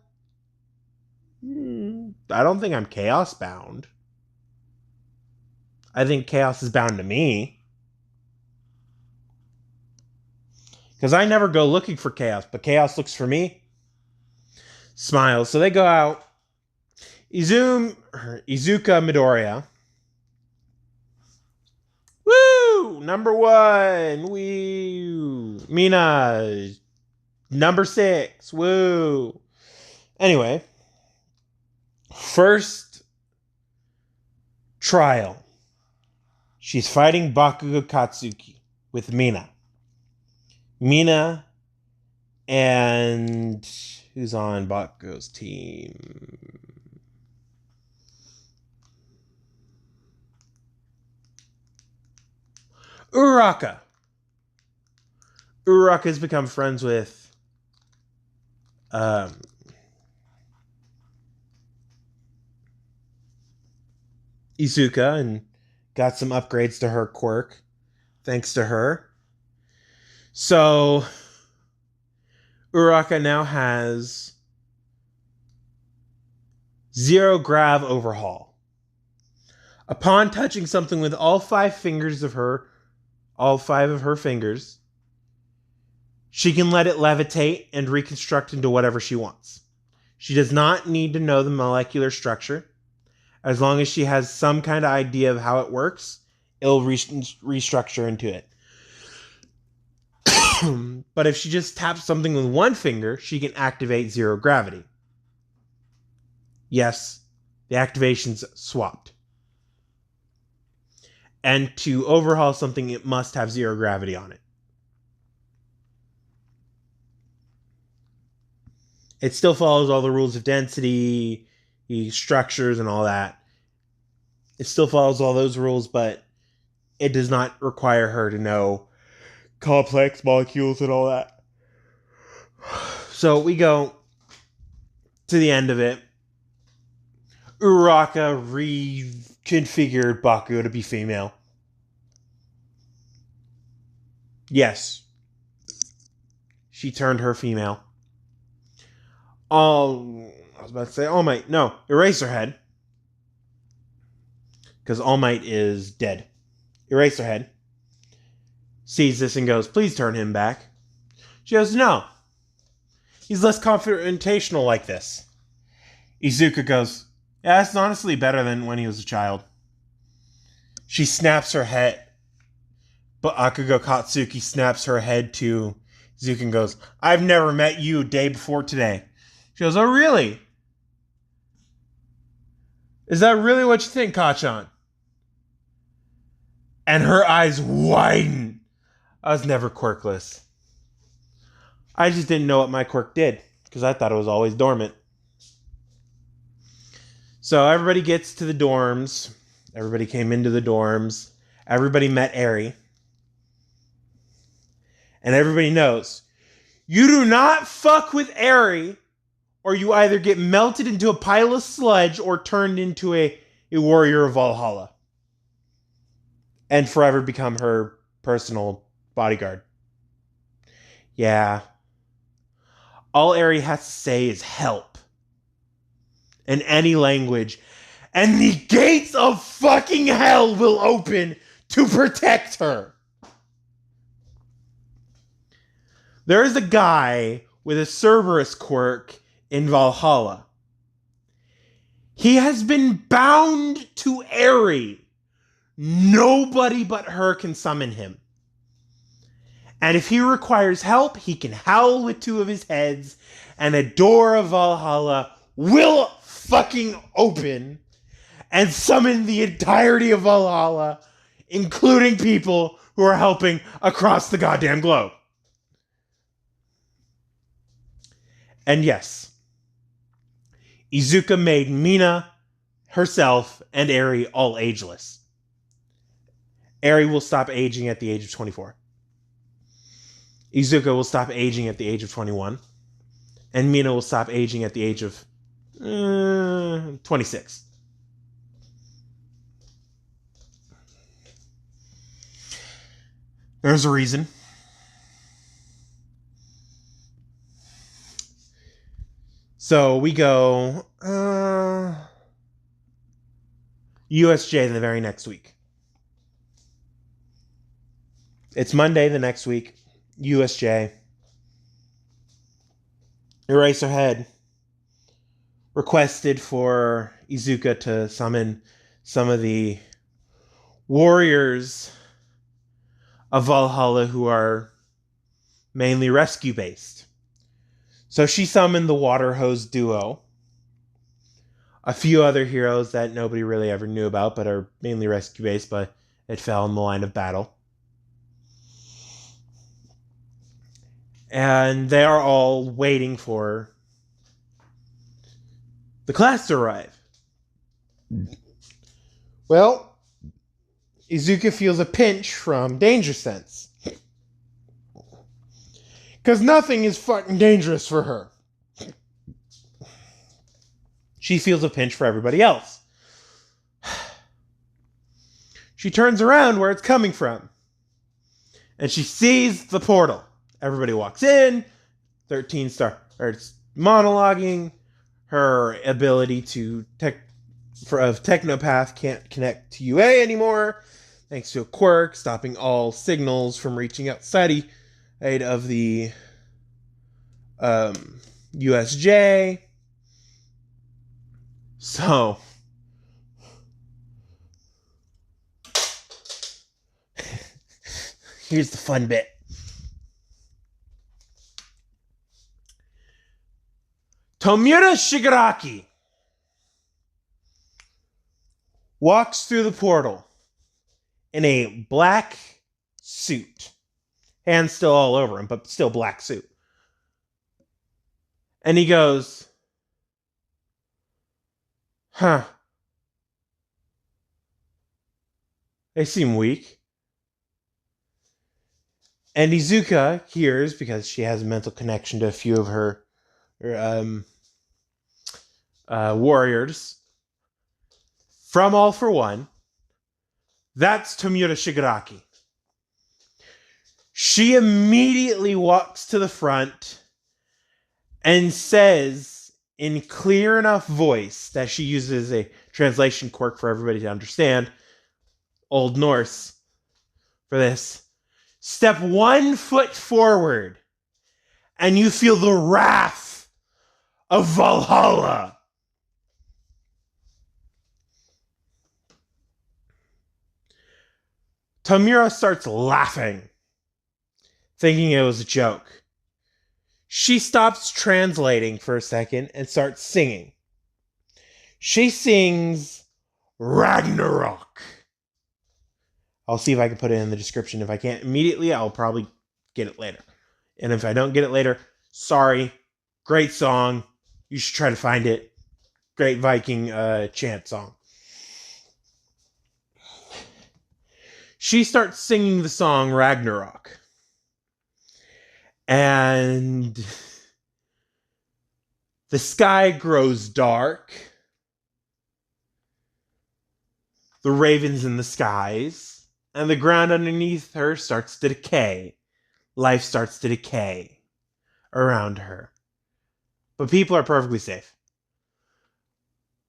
A: "I don't think I'm chaos-bound. I think chaos is bound to me. Because I never go looking for chaos, but chaos looks for me." Smiles. So they go out. Izuka Midoriya. Woo! Number 1. Woo! Mina. Number 6. Woo! Anyway. First trial. She's fighting Bakugo Katsuki with Mina. Mina and who's on Bakugo's team? Uraraka. Uraraka has become friends with Izuka and got some upgrades to her quirk thanks to her. So Uraraka now has 0 grav overhaul. Upon touching something with all 5 of her fingers, she can let it levitate and reconstruct into whatever she wants. She does not need to know the molecular structure. As long as she has some kind of idea of how it works, it'll restructure into it. But if she just taps something with 1 finger, she can activate 0 gravity. Yes, the activation's swapped. And to overhaul something, it must have 0 gravity on it. It still follows all the rules of density, structures, and all that. It still follows all those rules, but it does not require her to know complex molecules and all that. So we go to the end of it. Uraraka reconfigured Bakugo to be female. Yes. She turned her female. I was about to say All Might. No, Eraserhead. Because All Might is dead. Eraserhead sees this and goes, please turn him back. She goes, no. He's less confrontational like this. Izuka goes, yeah, that's honestly better than when he was a child. She snaps her head. But Bakugo Katsuki snaps her head to Izuka and goes, I've never met you day before today. She goes, oh, really? Is that really what you think, Kachan? And her eyes widen. I was never quirkless. I just didn't know what my quirk did, because I thought it was always dormant. So everybody gets to the dorms. Everybody came into the dorms. Everybody met Eri. And everybody knows, you do not fuck with Eri, or you either get melted into a pile of sludge or turned into a warrior of Valhalla. And forever become her personal bodyguard. Yeah. All Eri has to say is help. In any language. And the gates of fucking hell will open to protect her. There is a guy with a Cerberus quirk in Valhalla. He has been bound to Eri. Nobody but her can summon him. And if he requires help, he can howl with 2 of his heads, and a door of Valhalla will fucking open and summon the entirety of Valhalla, including people who are helping across the goddamn globe. And yes, Izuka made Mina, herself, and Eri all ageless. Eri will stop aging at the age of 24. Izuka will stop aging at the age of 21. And Mina will stop aging at the age of 26. There's a reason. So we go USJ the very next week. It's Monday the next week. USJ. Eraserhead requested for Izuka to summon some of the warriors of Valhalla who are mainly rescue based. So she summoned the Water Hose Duo. A few other heroes that nobody really ever knew about, but are mainly rescue based, but it fell in the line of battle. And they are all waiting for the class to arrive. Well, Izuka feels a pinch from danger sense. Because nothing is fucking dangerous for her. She feels a pinch for everybody else. She turns around where it's coming from. And she sees the portal. Everybody walks in. 13 starts monologuing. Her ability of Technopath can't connect to UA anymore, thanks to a quirk stopping all signals from reaching outside of the USJ. So, here's the fun bit. Tomura Shigaraki walks through the portal in a black suit. Hands still all over him, but still black suit. And he goes, huh. They seem weak. And Izuka hears, because she has a mental connection to a few of her warriors, from All for One, that's Tomura Shigaraki. She immediately walks to the front and says in clear enough voice that she uses a translation quirk for everybody to understand, Old Norse for this, step 1 foot forward and you feel the wrath of Valhalla. Tomura starts laughing, thinking it was a joke. She stops translating for a second and starts singing. She sings Ragnarok. I'll see if I can put it in the description. If I can't immediately, I'll probably get it later. And if I don't get it later, sorry. Great song. You should try to find it. Great Viking chant song. She starts singing the song Ragnarok. And the sky grows dark. The ravens in the skies. And the ground underneath her starts to decay. Life starts to decay around her. But people are perfectly safe.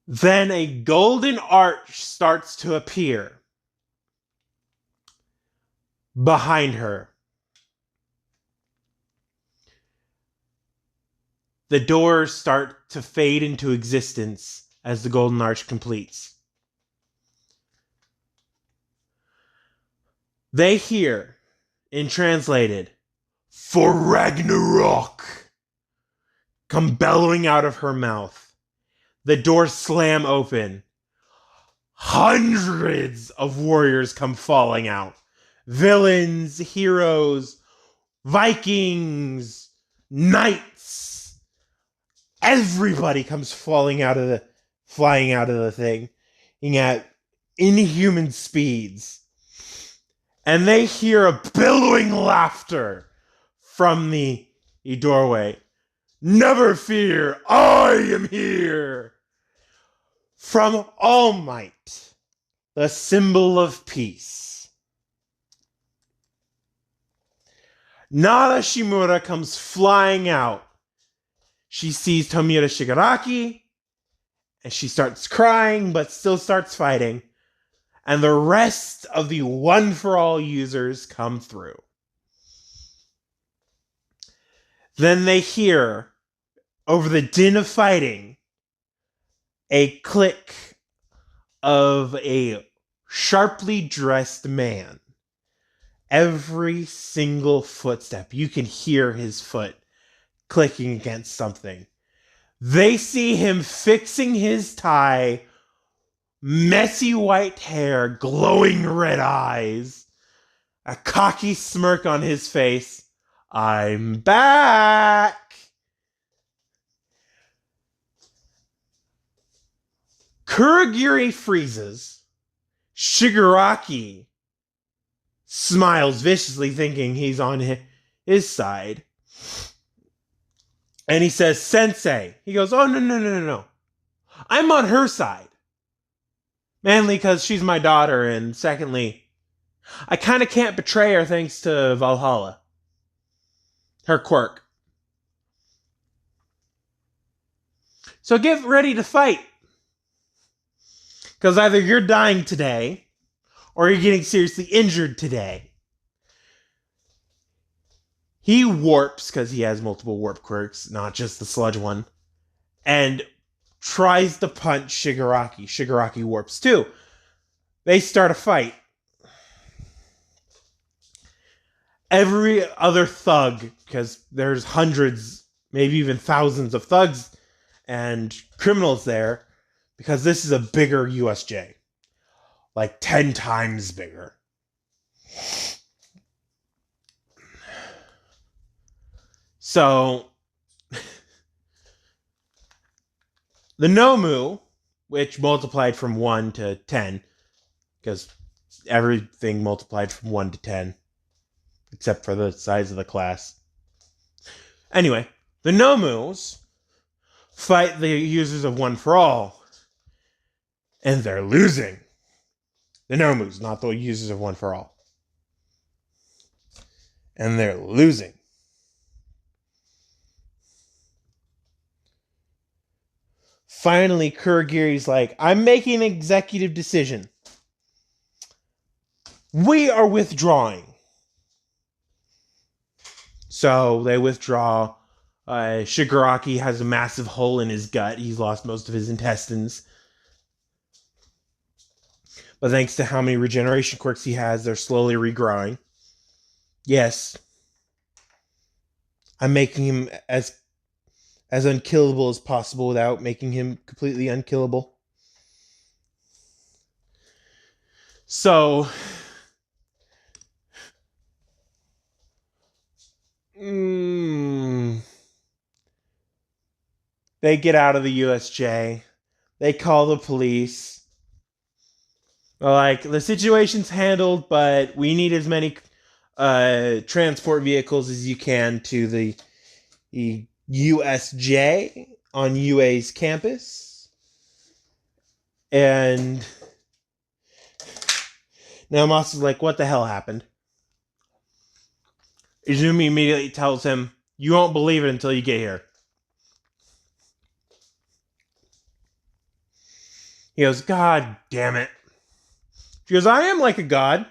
A: Then a golden arch starts to appear behind her. The doors start to fade into existence as the golden arch completes. They hear, in translated, "For Ragnarok," come bellowing out of her mouth. The doors slam open. Hundreds of warriors come falling out. Villains, heroes, Vikings, knights. Everybody comes flying out of the thing at inhuman speeds. And they hear a billowing laughter from the doorway. "Never fear, I am here." From All Might, the symbol of peace, Nara Shimura comes flying out. She sees Tomura Shigaraki, and she starts crying, but still starts fighting. And the rest of the One for All users come through. Then they hear, over the din of fighting, a click of a sharply dressed man. Every single footstep, you can hear his foot clicking against something. They see him fixing his tie, messy white hair, glowing red eyes, a cocky smirk on his face. "I'm back." Kurogiri freezes. Shigaraki smiles viciously, thinking he's on his side. And he says, Sensei. He goes, oh, no, no, no, no, no. I'm on her side. Mainly because she's my daughter, and secondly, I kind of can't betray her thanks to Valhalla. Her quirk. So get ready to fight. Because either you're dying today, or you're getting seriously injured today. He warps, because he has multiple warp quirks, not just the sludge one, and tries to punch Shigaraki. Shigaraki warps too. They start a fight. Every other thug, because there's hundreds, maybe even thousands of thugs and criminals there, because this is a bigger USJ. Like 10 times bigger. So, the Nomu, which multiplied from 1 to 10, because everything multiplied from 1 to 10, except for the size of the class. Anyway, the Nomus fight the users of One for All, and they're losing. The Nomus, not the users of One for All. And they're losing. Finally, Kurogiri's like, I'm making an executive decision. We are withdrawing. So they withdraw. Shigaraki has a massive hole in his gut. He's lost most of his intestines. But thanks to how many regeneration quirks he has, they're slowly regrowing. Yes. I'm making him as unkillable as possible without making him completely unkillable. So, they get out of the USJ. They call the police. They're like, the situation's handled, but we need as many transport vehicles as you can to the USJ on UA's campus. And now Moss is like, what the hell happened? Izumi immediately tells him, you won't believe it until you get here. He goes, God damn it. She goes, I am like a god.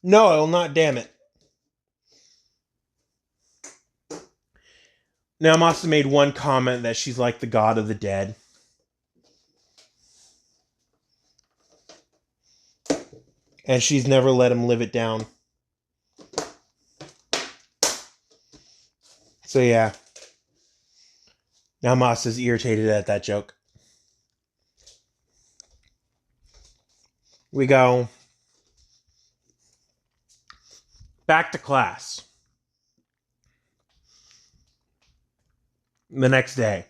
A: No, I will not, damn it. Now Masa made one comment that she's like the god of the dead. And she's never let him live it down. So yeah. Now Masa's irritated at that joke. We go back to class. The next day.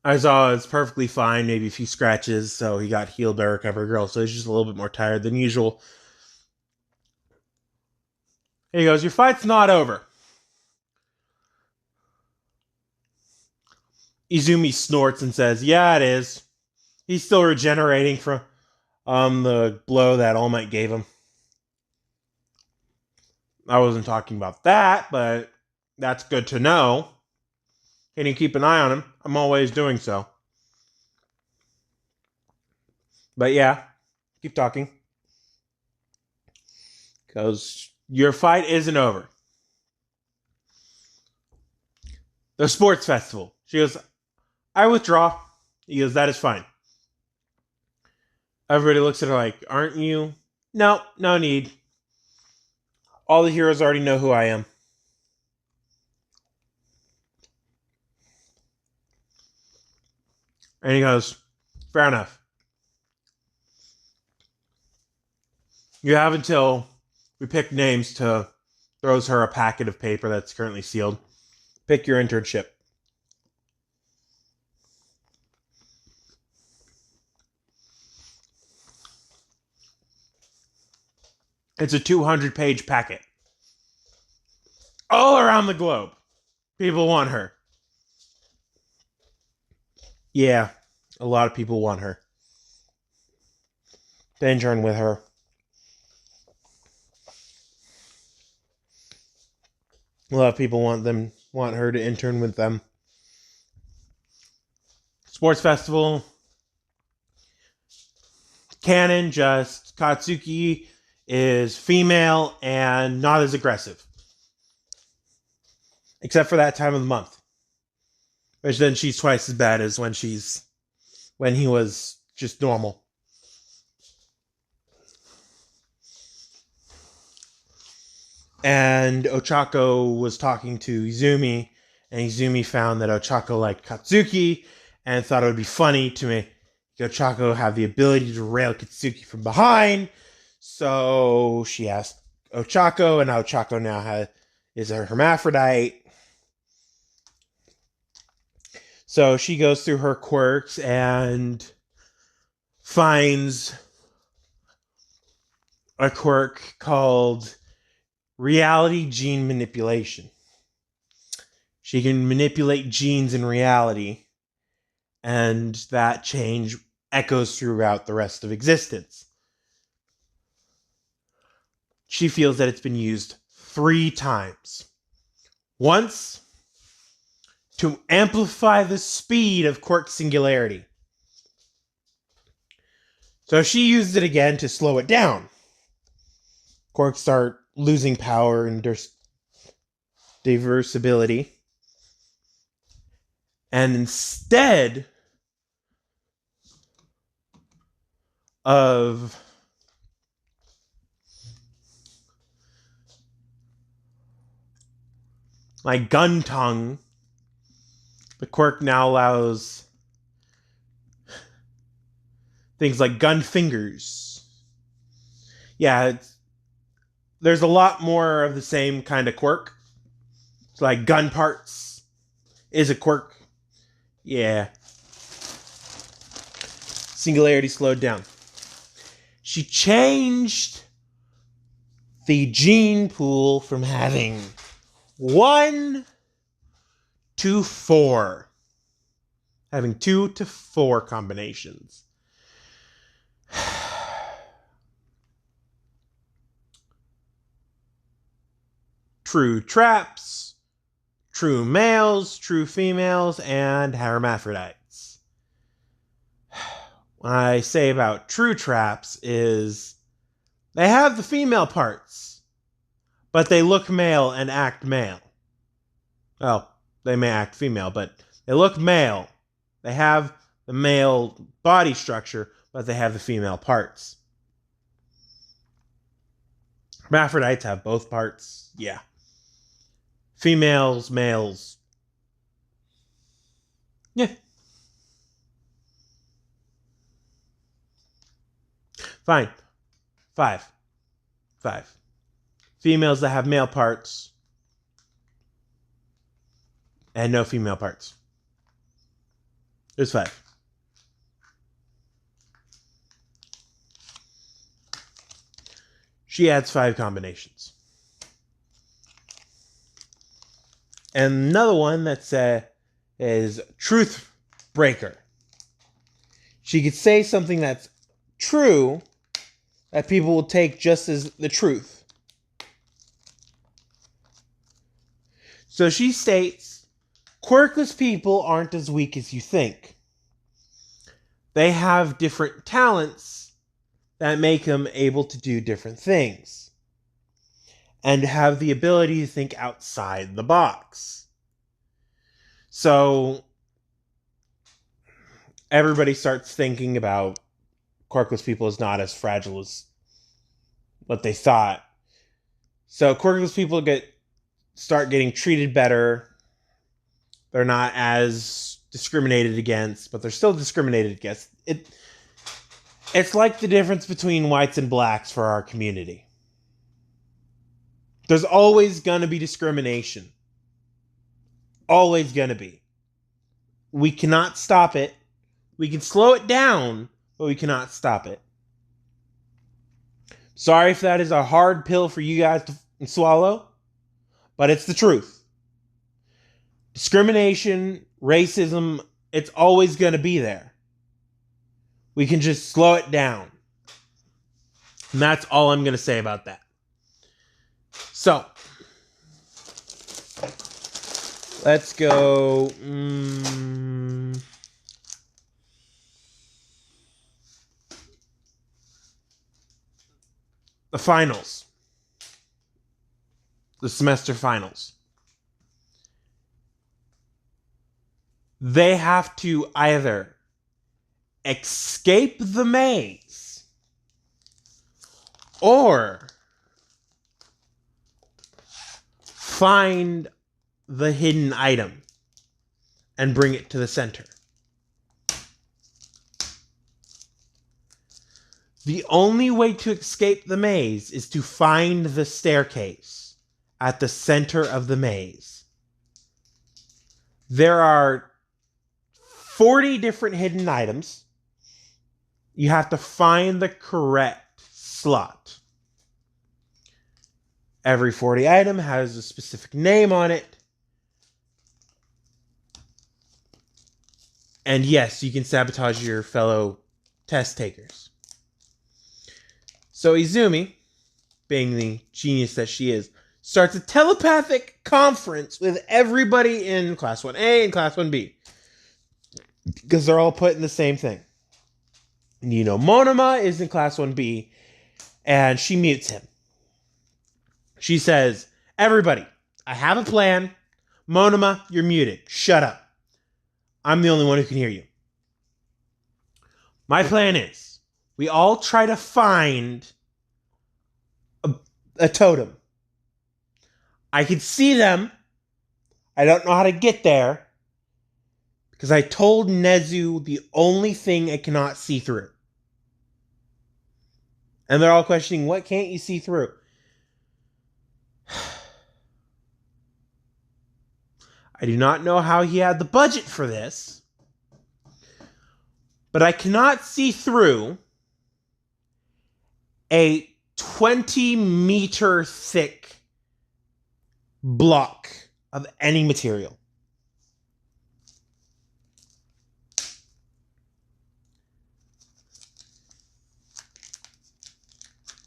A: I saw it's perfectly fine, maybe a few scratches, so he got healed by Recover Girl, so he's just a little bit more tired than usual. He goes, your fight's not over. Izumi snorts and says, yeah, it is. He's still regenerating from the blow that All Might gave him. I wasn't talking about that, but that's good to know. Can you keep an eye on him? I'm always doing so. But yeah, keep talking. Because your fight isn't over. The sports festival. She goes, I withdraw. He goes, that is fine. Everybody looks at her like, aren't you? No, no need. All the heroes already know who I am. And he goes, fair enough. You have until we pick names to throws her a packet of paper that's currently sealed. Pick your internship. It's a 200-page packet. All around the globe, people want her. Yeah, a lot of people want her. To intern with her. A lot of people want her to intern with them. Sports festival. Canon, just Katsuki is female and not as aggressive. Except for that time of the month. Which then she's twice as bad as when he was just normal. And Ochako was talking to Izumi, and Izumi found that Ochako liked Katsuki and thought it would be funny to make Ochako have the ability to rail Katsuki from behind. So she asked Ochako, and Ochako now is a hermaphrodite. So she goes through her quirks and finds a quirk called reality gene manipulation. She can manipulate genes in reality, and that change echoes throughout the rest of existence. She feels that it's been used 3 times. Once, to amplify the speed of quirk singularity. So she used it again to slow it down. Quirks start losing power and diversibility. And instead of like gun tongue, the quirk now allows things like gun fingers. Yeah, there's a lot more of the same kind of quirk. It's like gun parts is a quirk. Yeah. Singularity slowed down. She changed the gene pool from having 1 to 4. Having 2 to 4 combinations. True traps, true males, true females, and hermaphrodites. What I say about true traps is they have the female parts, but they look male and act male. Well, they may act female, but they look male. They have the male body structure, but they have the female parts. Hermaphrodites have both parts. Yeah. Females, males. Yeah. Fine. 5. Females that have male parts and no female parts. There's 5. She adds 5 combinations. And another one that's is truth breaker. She could say something that's true that people will take just as the truth. So she states, quirkless people aren't as weak as you think. They have different talents that make them able to do different things. And have the ability to think outside the box. So everybody starts thinking about quirkless people as not as fragile as what they thought. So quirkless people start getting treated better. They're not as discriminated against, but they're still discriminated against. It's like the difference between whites and blacks for our community. There's always going to be discrimination. Always going to be. We cannot stop it. We can slow it down, but we cannot stop it. Sorry if that is a hard pill for you guys to swallow, but it's the truth. Discrimination, racism, it's always going to be there. We can just slow it down. And that's all I'm going to say about that. So, let's go. The finals. The semester finals. They have to either escape the maze or find the hidden item and bring it to the center. The only way to escape the maze is to find the staircase at the center of the maze. There are 40 different hidden items. You have to find the correct slot. Every 40 item has a specific name on it. And yes, you can sabotage your fellow test takers. So Izumi, being the genius that she is, starts a telepathic conference with everybody in Class 1A and Class 1B. Because they're all put in the same thing. You know, Monoma is in Class 1B, and she mutes him. She says, everybody, I have a plan. Monoma, you're muted. Shut up. I'm the only one who can hear you. My plan is, we all try to find a totem. I can see them. I don't know how to get there. Because I told Nezu the only thing I cannot see through. And they're all questioning, what can't you see through? I do not know how he had the budget for this. But I cannot see through a 20-meter thick block of any material.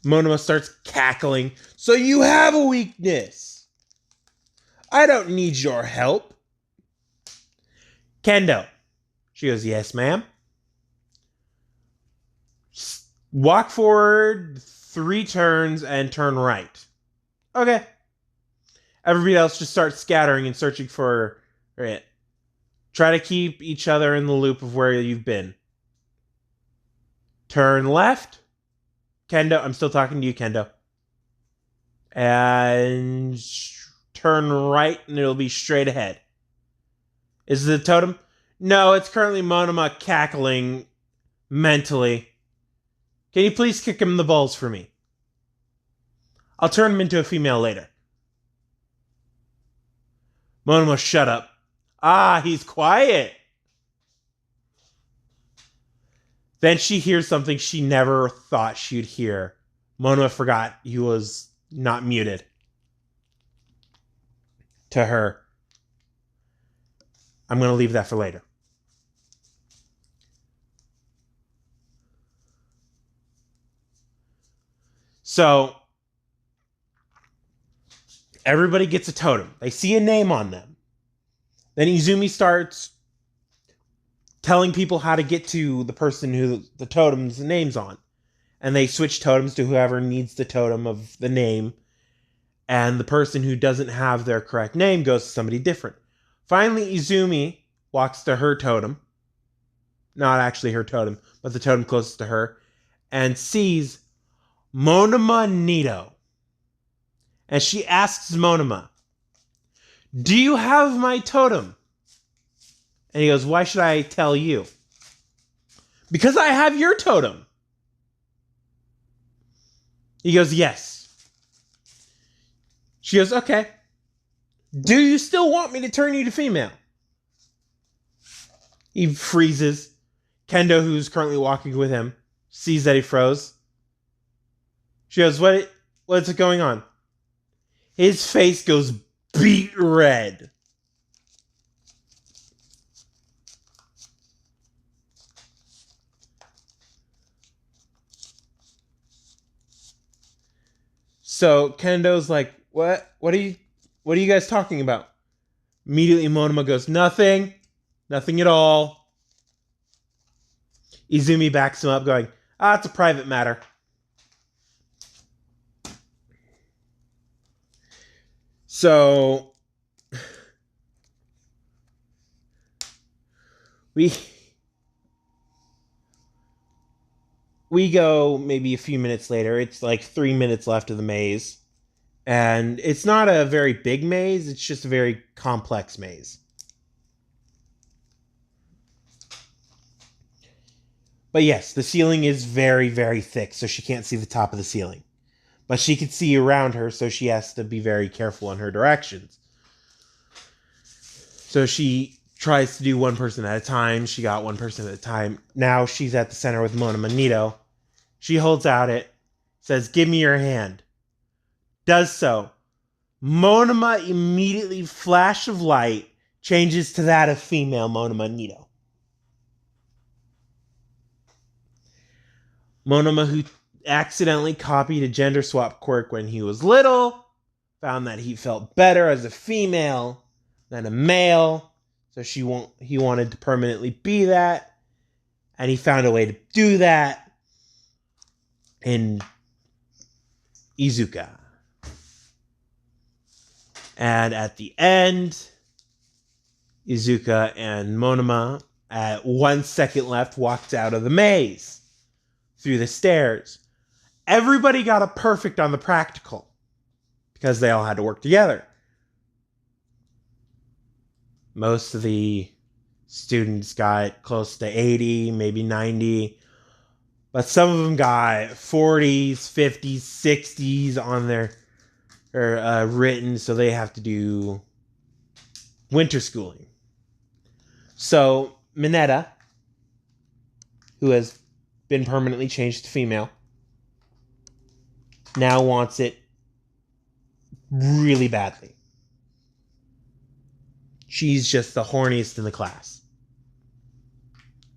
A: Monoma starts cackling. So you have a weakness. I don't need your help. Kendo. She goes, yes, ma'am. Walk forward 3 turns and turn right. Okay. Everybody else just starts scattering and searching for it. Try to keep each other in the loop of where you've been. Turn left. Kendo, I'm still talking to you, Kendo. And turn right, and it'll be straight ahead. Is it a totem? No, it's currently Monoma cackling mentally. Can you please kick him in the balls for me? I'll turn him into a female later. Monoma, shut up. Ah, he's quiet. Then she hears something she never thought she'd hear. Monoma forgot he was not muted. To her. I'm going to leave that for later. So, everybody gets a totem. They see a name on them. Then Izumi starts telling people how to get to the person who the totem's name's on. And they switch totems to whoever needs the totem of the name. And the person who doesn't have their correct name goes to somebody different. Finally, Izumi walks to her totem. Not actually her totem, but the totem closest to her. And sees Monoma Nito. And she asks Monoma, do you have my totem? And he goes, why should I tell you? Because I have your totem. He goes, yes. She goes, okay. Do you still want me to turn you to female? He freezes. Kendo, who's currently walking with him, sees that he froze. She goes, what's going on? His face goes beet red. So Kendo's like, what are you guys talking about? Immediately Monoma goes, nothing at all. Izumi backs him up going, it's a private matter. So we go maybe a few minutes later. It's like 3 minutes left of the maze. And it's not a very big maze. It's just a very complex maze. But yes, the ceiling is very, very thick, so she can't see the top of the ceiling. But she can see around her, so she has to be very careful in her directions. So she tries to do one person at a time. She got one person at a time. Now she's at the center with Monoma Nito. She holds out it, says, give me your hand. Does so. Monoma immediately, flash of light, changes to that of female Monoma Nito. Monoma, who accidentally copied a gender swap quirk when he was little, found that he felt better as a female than a male, so he wanted to permanently be that, and he found a way to do that in Izuka. And at the end, Izuka and Monoma, at 1 second left, walked out of the maze through the stairs. Everybody got a perfect on the practical because they all had to work together. Most of the students got close to 80, maybe 90. But some of them got 40s, 50s, 60s on their written, so they have to do winter schooling. So Mineta, who has been permanently changed to female, now wants it really badly. She's just the horniest in the class.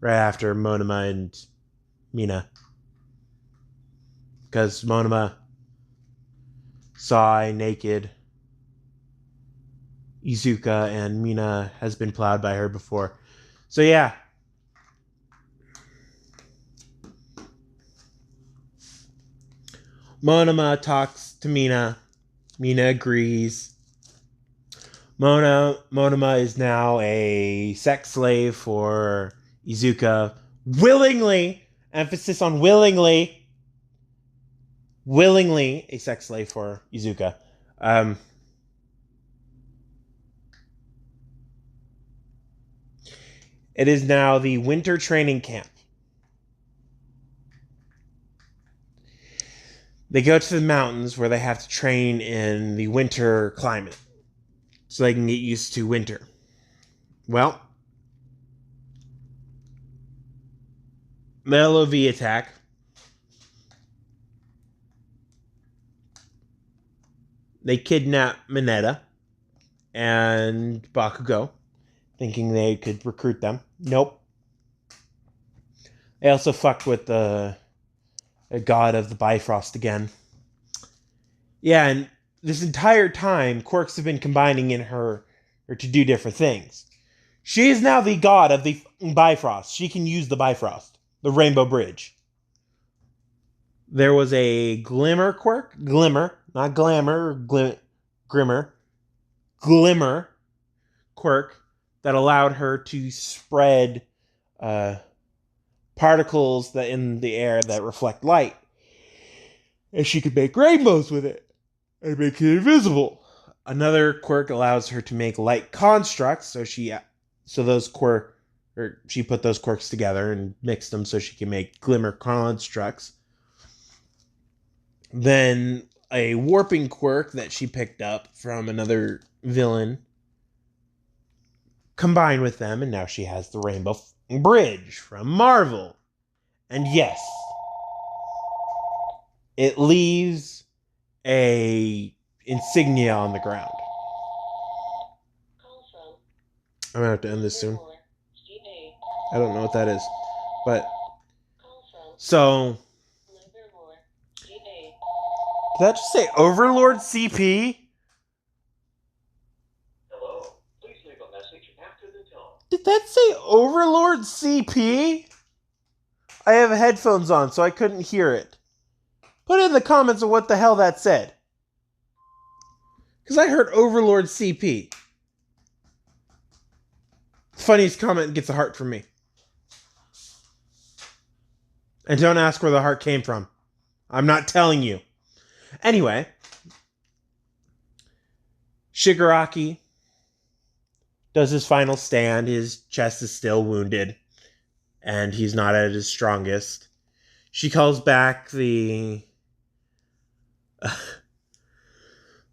A: Right after Monoma and Mina. Because Monoma saw a naked Izuka and Mina has been plowed by her before. So yeah. Monoma talks to Mina. Mina agrees. Monoma is now a sex slave for Izuka. Willingly. Emphasis on willingly. Willingly a sex slave for Izuka. It is now the winter training camp. They go to the mountains where they have to train in the winter climate so they can get used to winter. Well, LOV attack. They kidnap Mineta and Bakugo, thinking they could recruit them. Nope. They also fucked with the god of the Bifrost again. Yeah, and this entire time, quirks have been combining in her to do different things. She is now the god of the Bifrost. She can use the Bifrost, the Rainbow Bridge. There was a glimmer quirk. Glimmer, not glamour, grimmer. Glimmer quirk that allowed her to spread particles that in the air that reflect light. And she could make rainbows with it and make it invisible. Another quirk allows her to make light constructs, she put those quirks together and mixed them so she can make glimmer constructs. Then a warping quirk that she picked up from another villain combined with them, and now she has the Rainbow Bridge from Marvel. And yes, it leaves a insignia on the ground. I'm gonna have to end this soon. I don't know what that is, but so did that just say Overlord CP?
B: Hello. Please leave a message after the tone.
A: Did that say Overlord CP? I have headphones on, so I couldn't hear it. Put in the comments of what the hell that said. Because I heard Overlord CP. Funniest comment gets a heart from me. And don't ask where the heart came from. I'm not telling you. Anyway. Shigaraki does his final stand. His chest is still wounded. And he's not at his strongest. She calls back the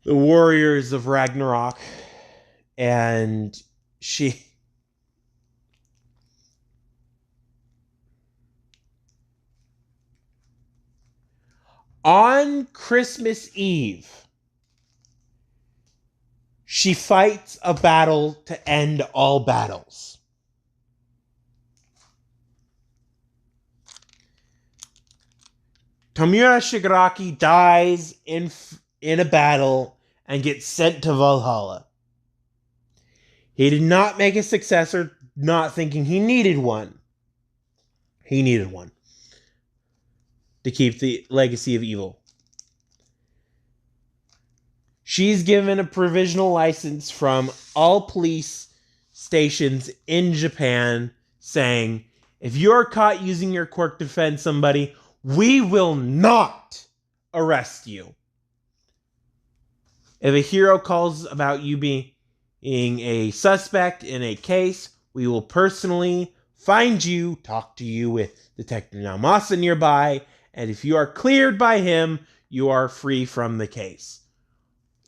A: warriors of Ragnarok. And she... On Christmas Eve, she fights a battle to end all battles. Tomura Shigaraki dies in a battle and gets sent to Valhalla. He did not make a successor, not thinking he needed one. He needed one to keep the legacy of evil. She's given a provisional license from all police stations in Japan saying, if you're caught using your quirk to defend somebody, we will not arrest you. If a hero calls about you being a suspect in a case, we will personally find you, talk to you with Detective Naomasa nearby, and if you are cleared by him, you are free from the case.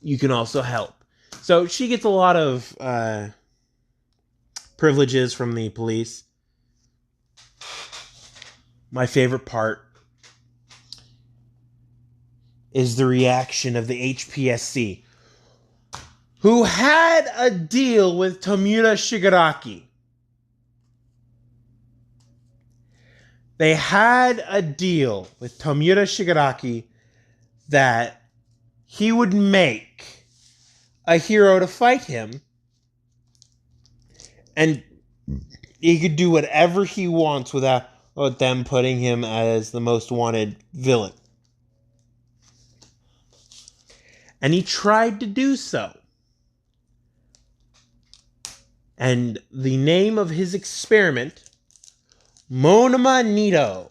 A: You can also help. So she gets a lot of privileges from the police. My favorite part is the reaction of the HPSC, who had a deal with Tomura Shigaraki. They had a deal with Tomura Shigaraki that he would make a hero to fight him, and he could do whatever he wants without them putting him as the most wanted villain. And he tried to do so. And the name of his experiment, Monoma Nito,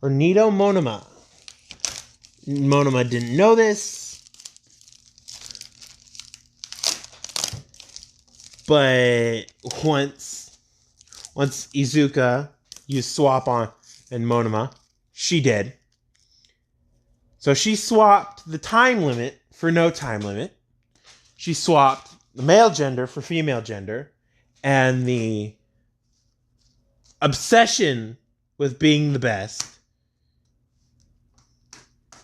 A: or Nito Monoma. Monoma didn't know this, but once Izuka used swap on and Monoma, she did. So she swapped the time limit for no time limit. She swapped the male gender for female gender, and the obsession with being the best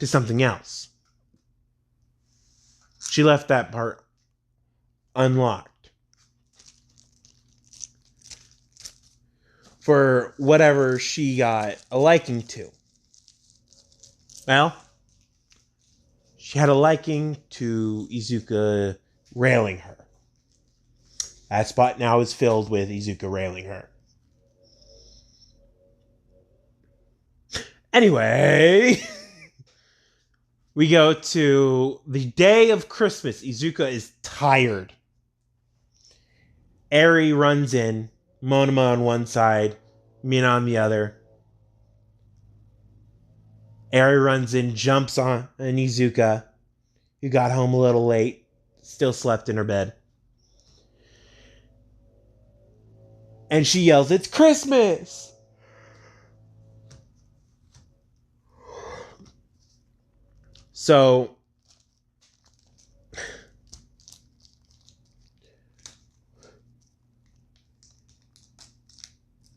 A: to something else. She left that part unlocked for whatever she got a liking to. Well, she had a liking to Izuka railing her. That spot now is filled with Izuka railing her. Anyway, we go to the day of Christmas. Izuka is tired. Eri runs in, Monoma on one side, Mina on the other. Eri runs in, jumps on Izuka, who got home a little late, still slept in her bed. And she yells, "It's Christmas!" So,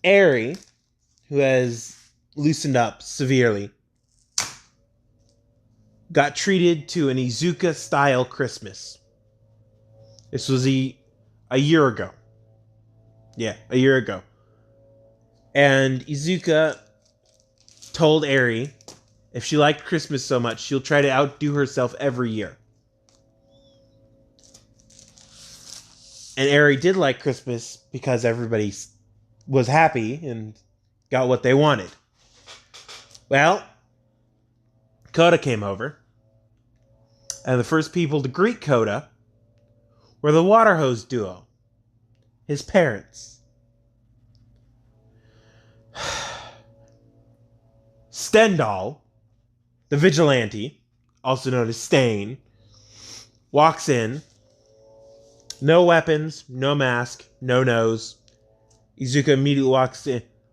A: Eri, who has loosened up severely, got treated to an Izuka-style Christmas. This was a year ago. Yeah, a year ago. And Izuka told Eri if she liked Christmas so much, she'll try to outdo herself every year. And Eri did like Christmas because everybody was happy and got what they wanted. Well, Coda came over, and the first people to greet Coda were the water hose duo, his parents. Stendhal, the vigilante, also known as Stain, walks in. No weapons, no mask, no nose. Izuka immediately walks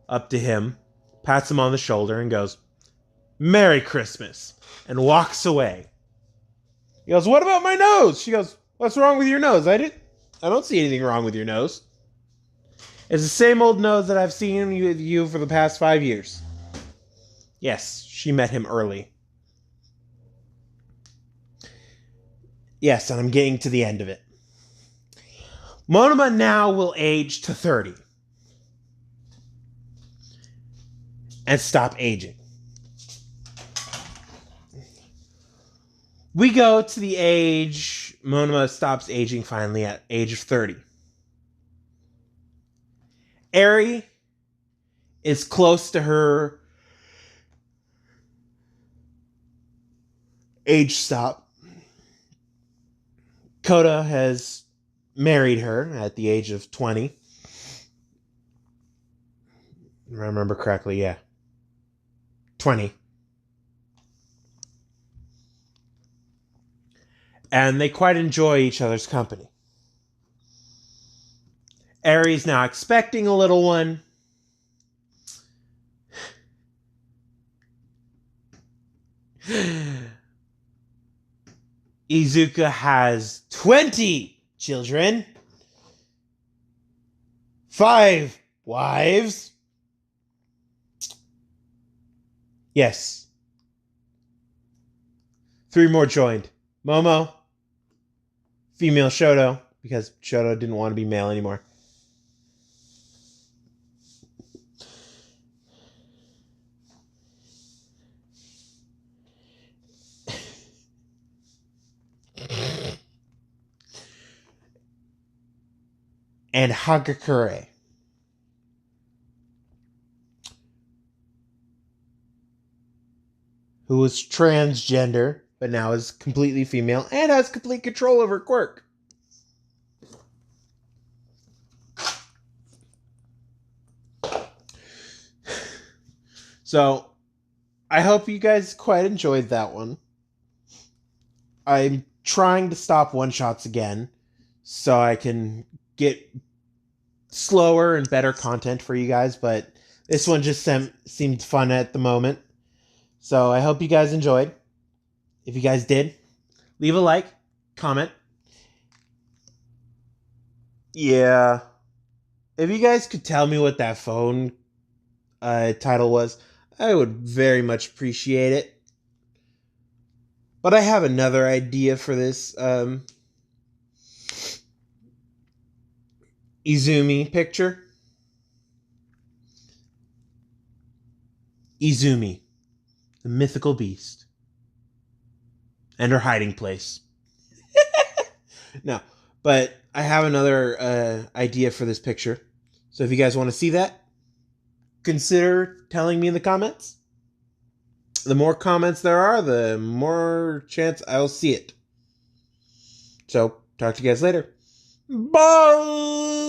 A: up to him, pats him on the shoulder, and goes, "Merry Christmas," and walks away. He goes, "What about my nose?" She goes, "What's wrong with your nose? I don't see anything wrong with your nose. It's the same old nose that I've seen with you for the past 5 years." Yes, she met him early. Yes, and I'm getting to the end of it. Monoma now will age to 30. And stop aging. We go to the age Monoma stops aging finally at age of 30. Eri is close to her age stop. Coda has married her at the age of 20. If I remember correctly, yeah. 20. And they quite enjoy each other's company. Eri's now expecting a little one. Izuka has 20 children. 5 wives. Yes. 3 more joined. Momo. Female Shoto, because Shoto didn't want to be male anymore. And Hagakure. Who was transgender, but now is completely female and has complete control over quirk. So, I hope you guys quite enjoyed that one. I'm trying to stop one-shots again so I can get slower and better content for you guys, but this one just seemed fun at the moment. So I hope you guys enjoyed. If you guys did, leave a like, comment. Yeah. If you guys could tell me what that phone title was, I would very much appreciate it. But I have another idea for this izumi picture. Izumi, the mythical beast. And her hiding place. No, but I have another idea for this picture. So if you guys want to see that, consider telling me in the comments. The more comments there are, the more chance I'll see it. So, talk to you guys later. Bye!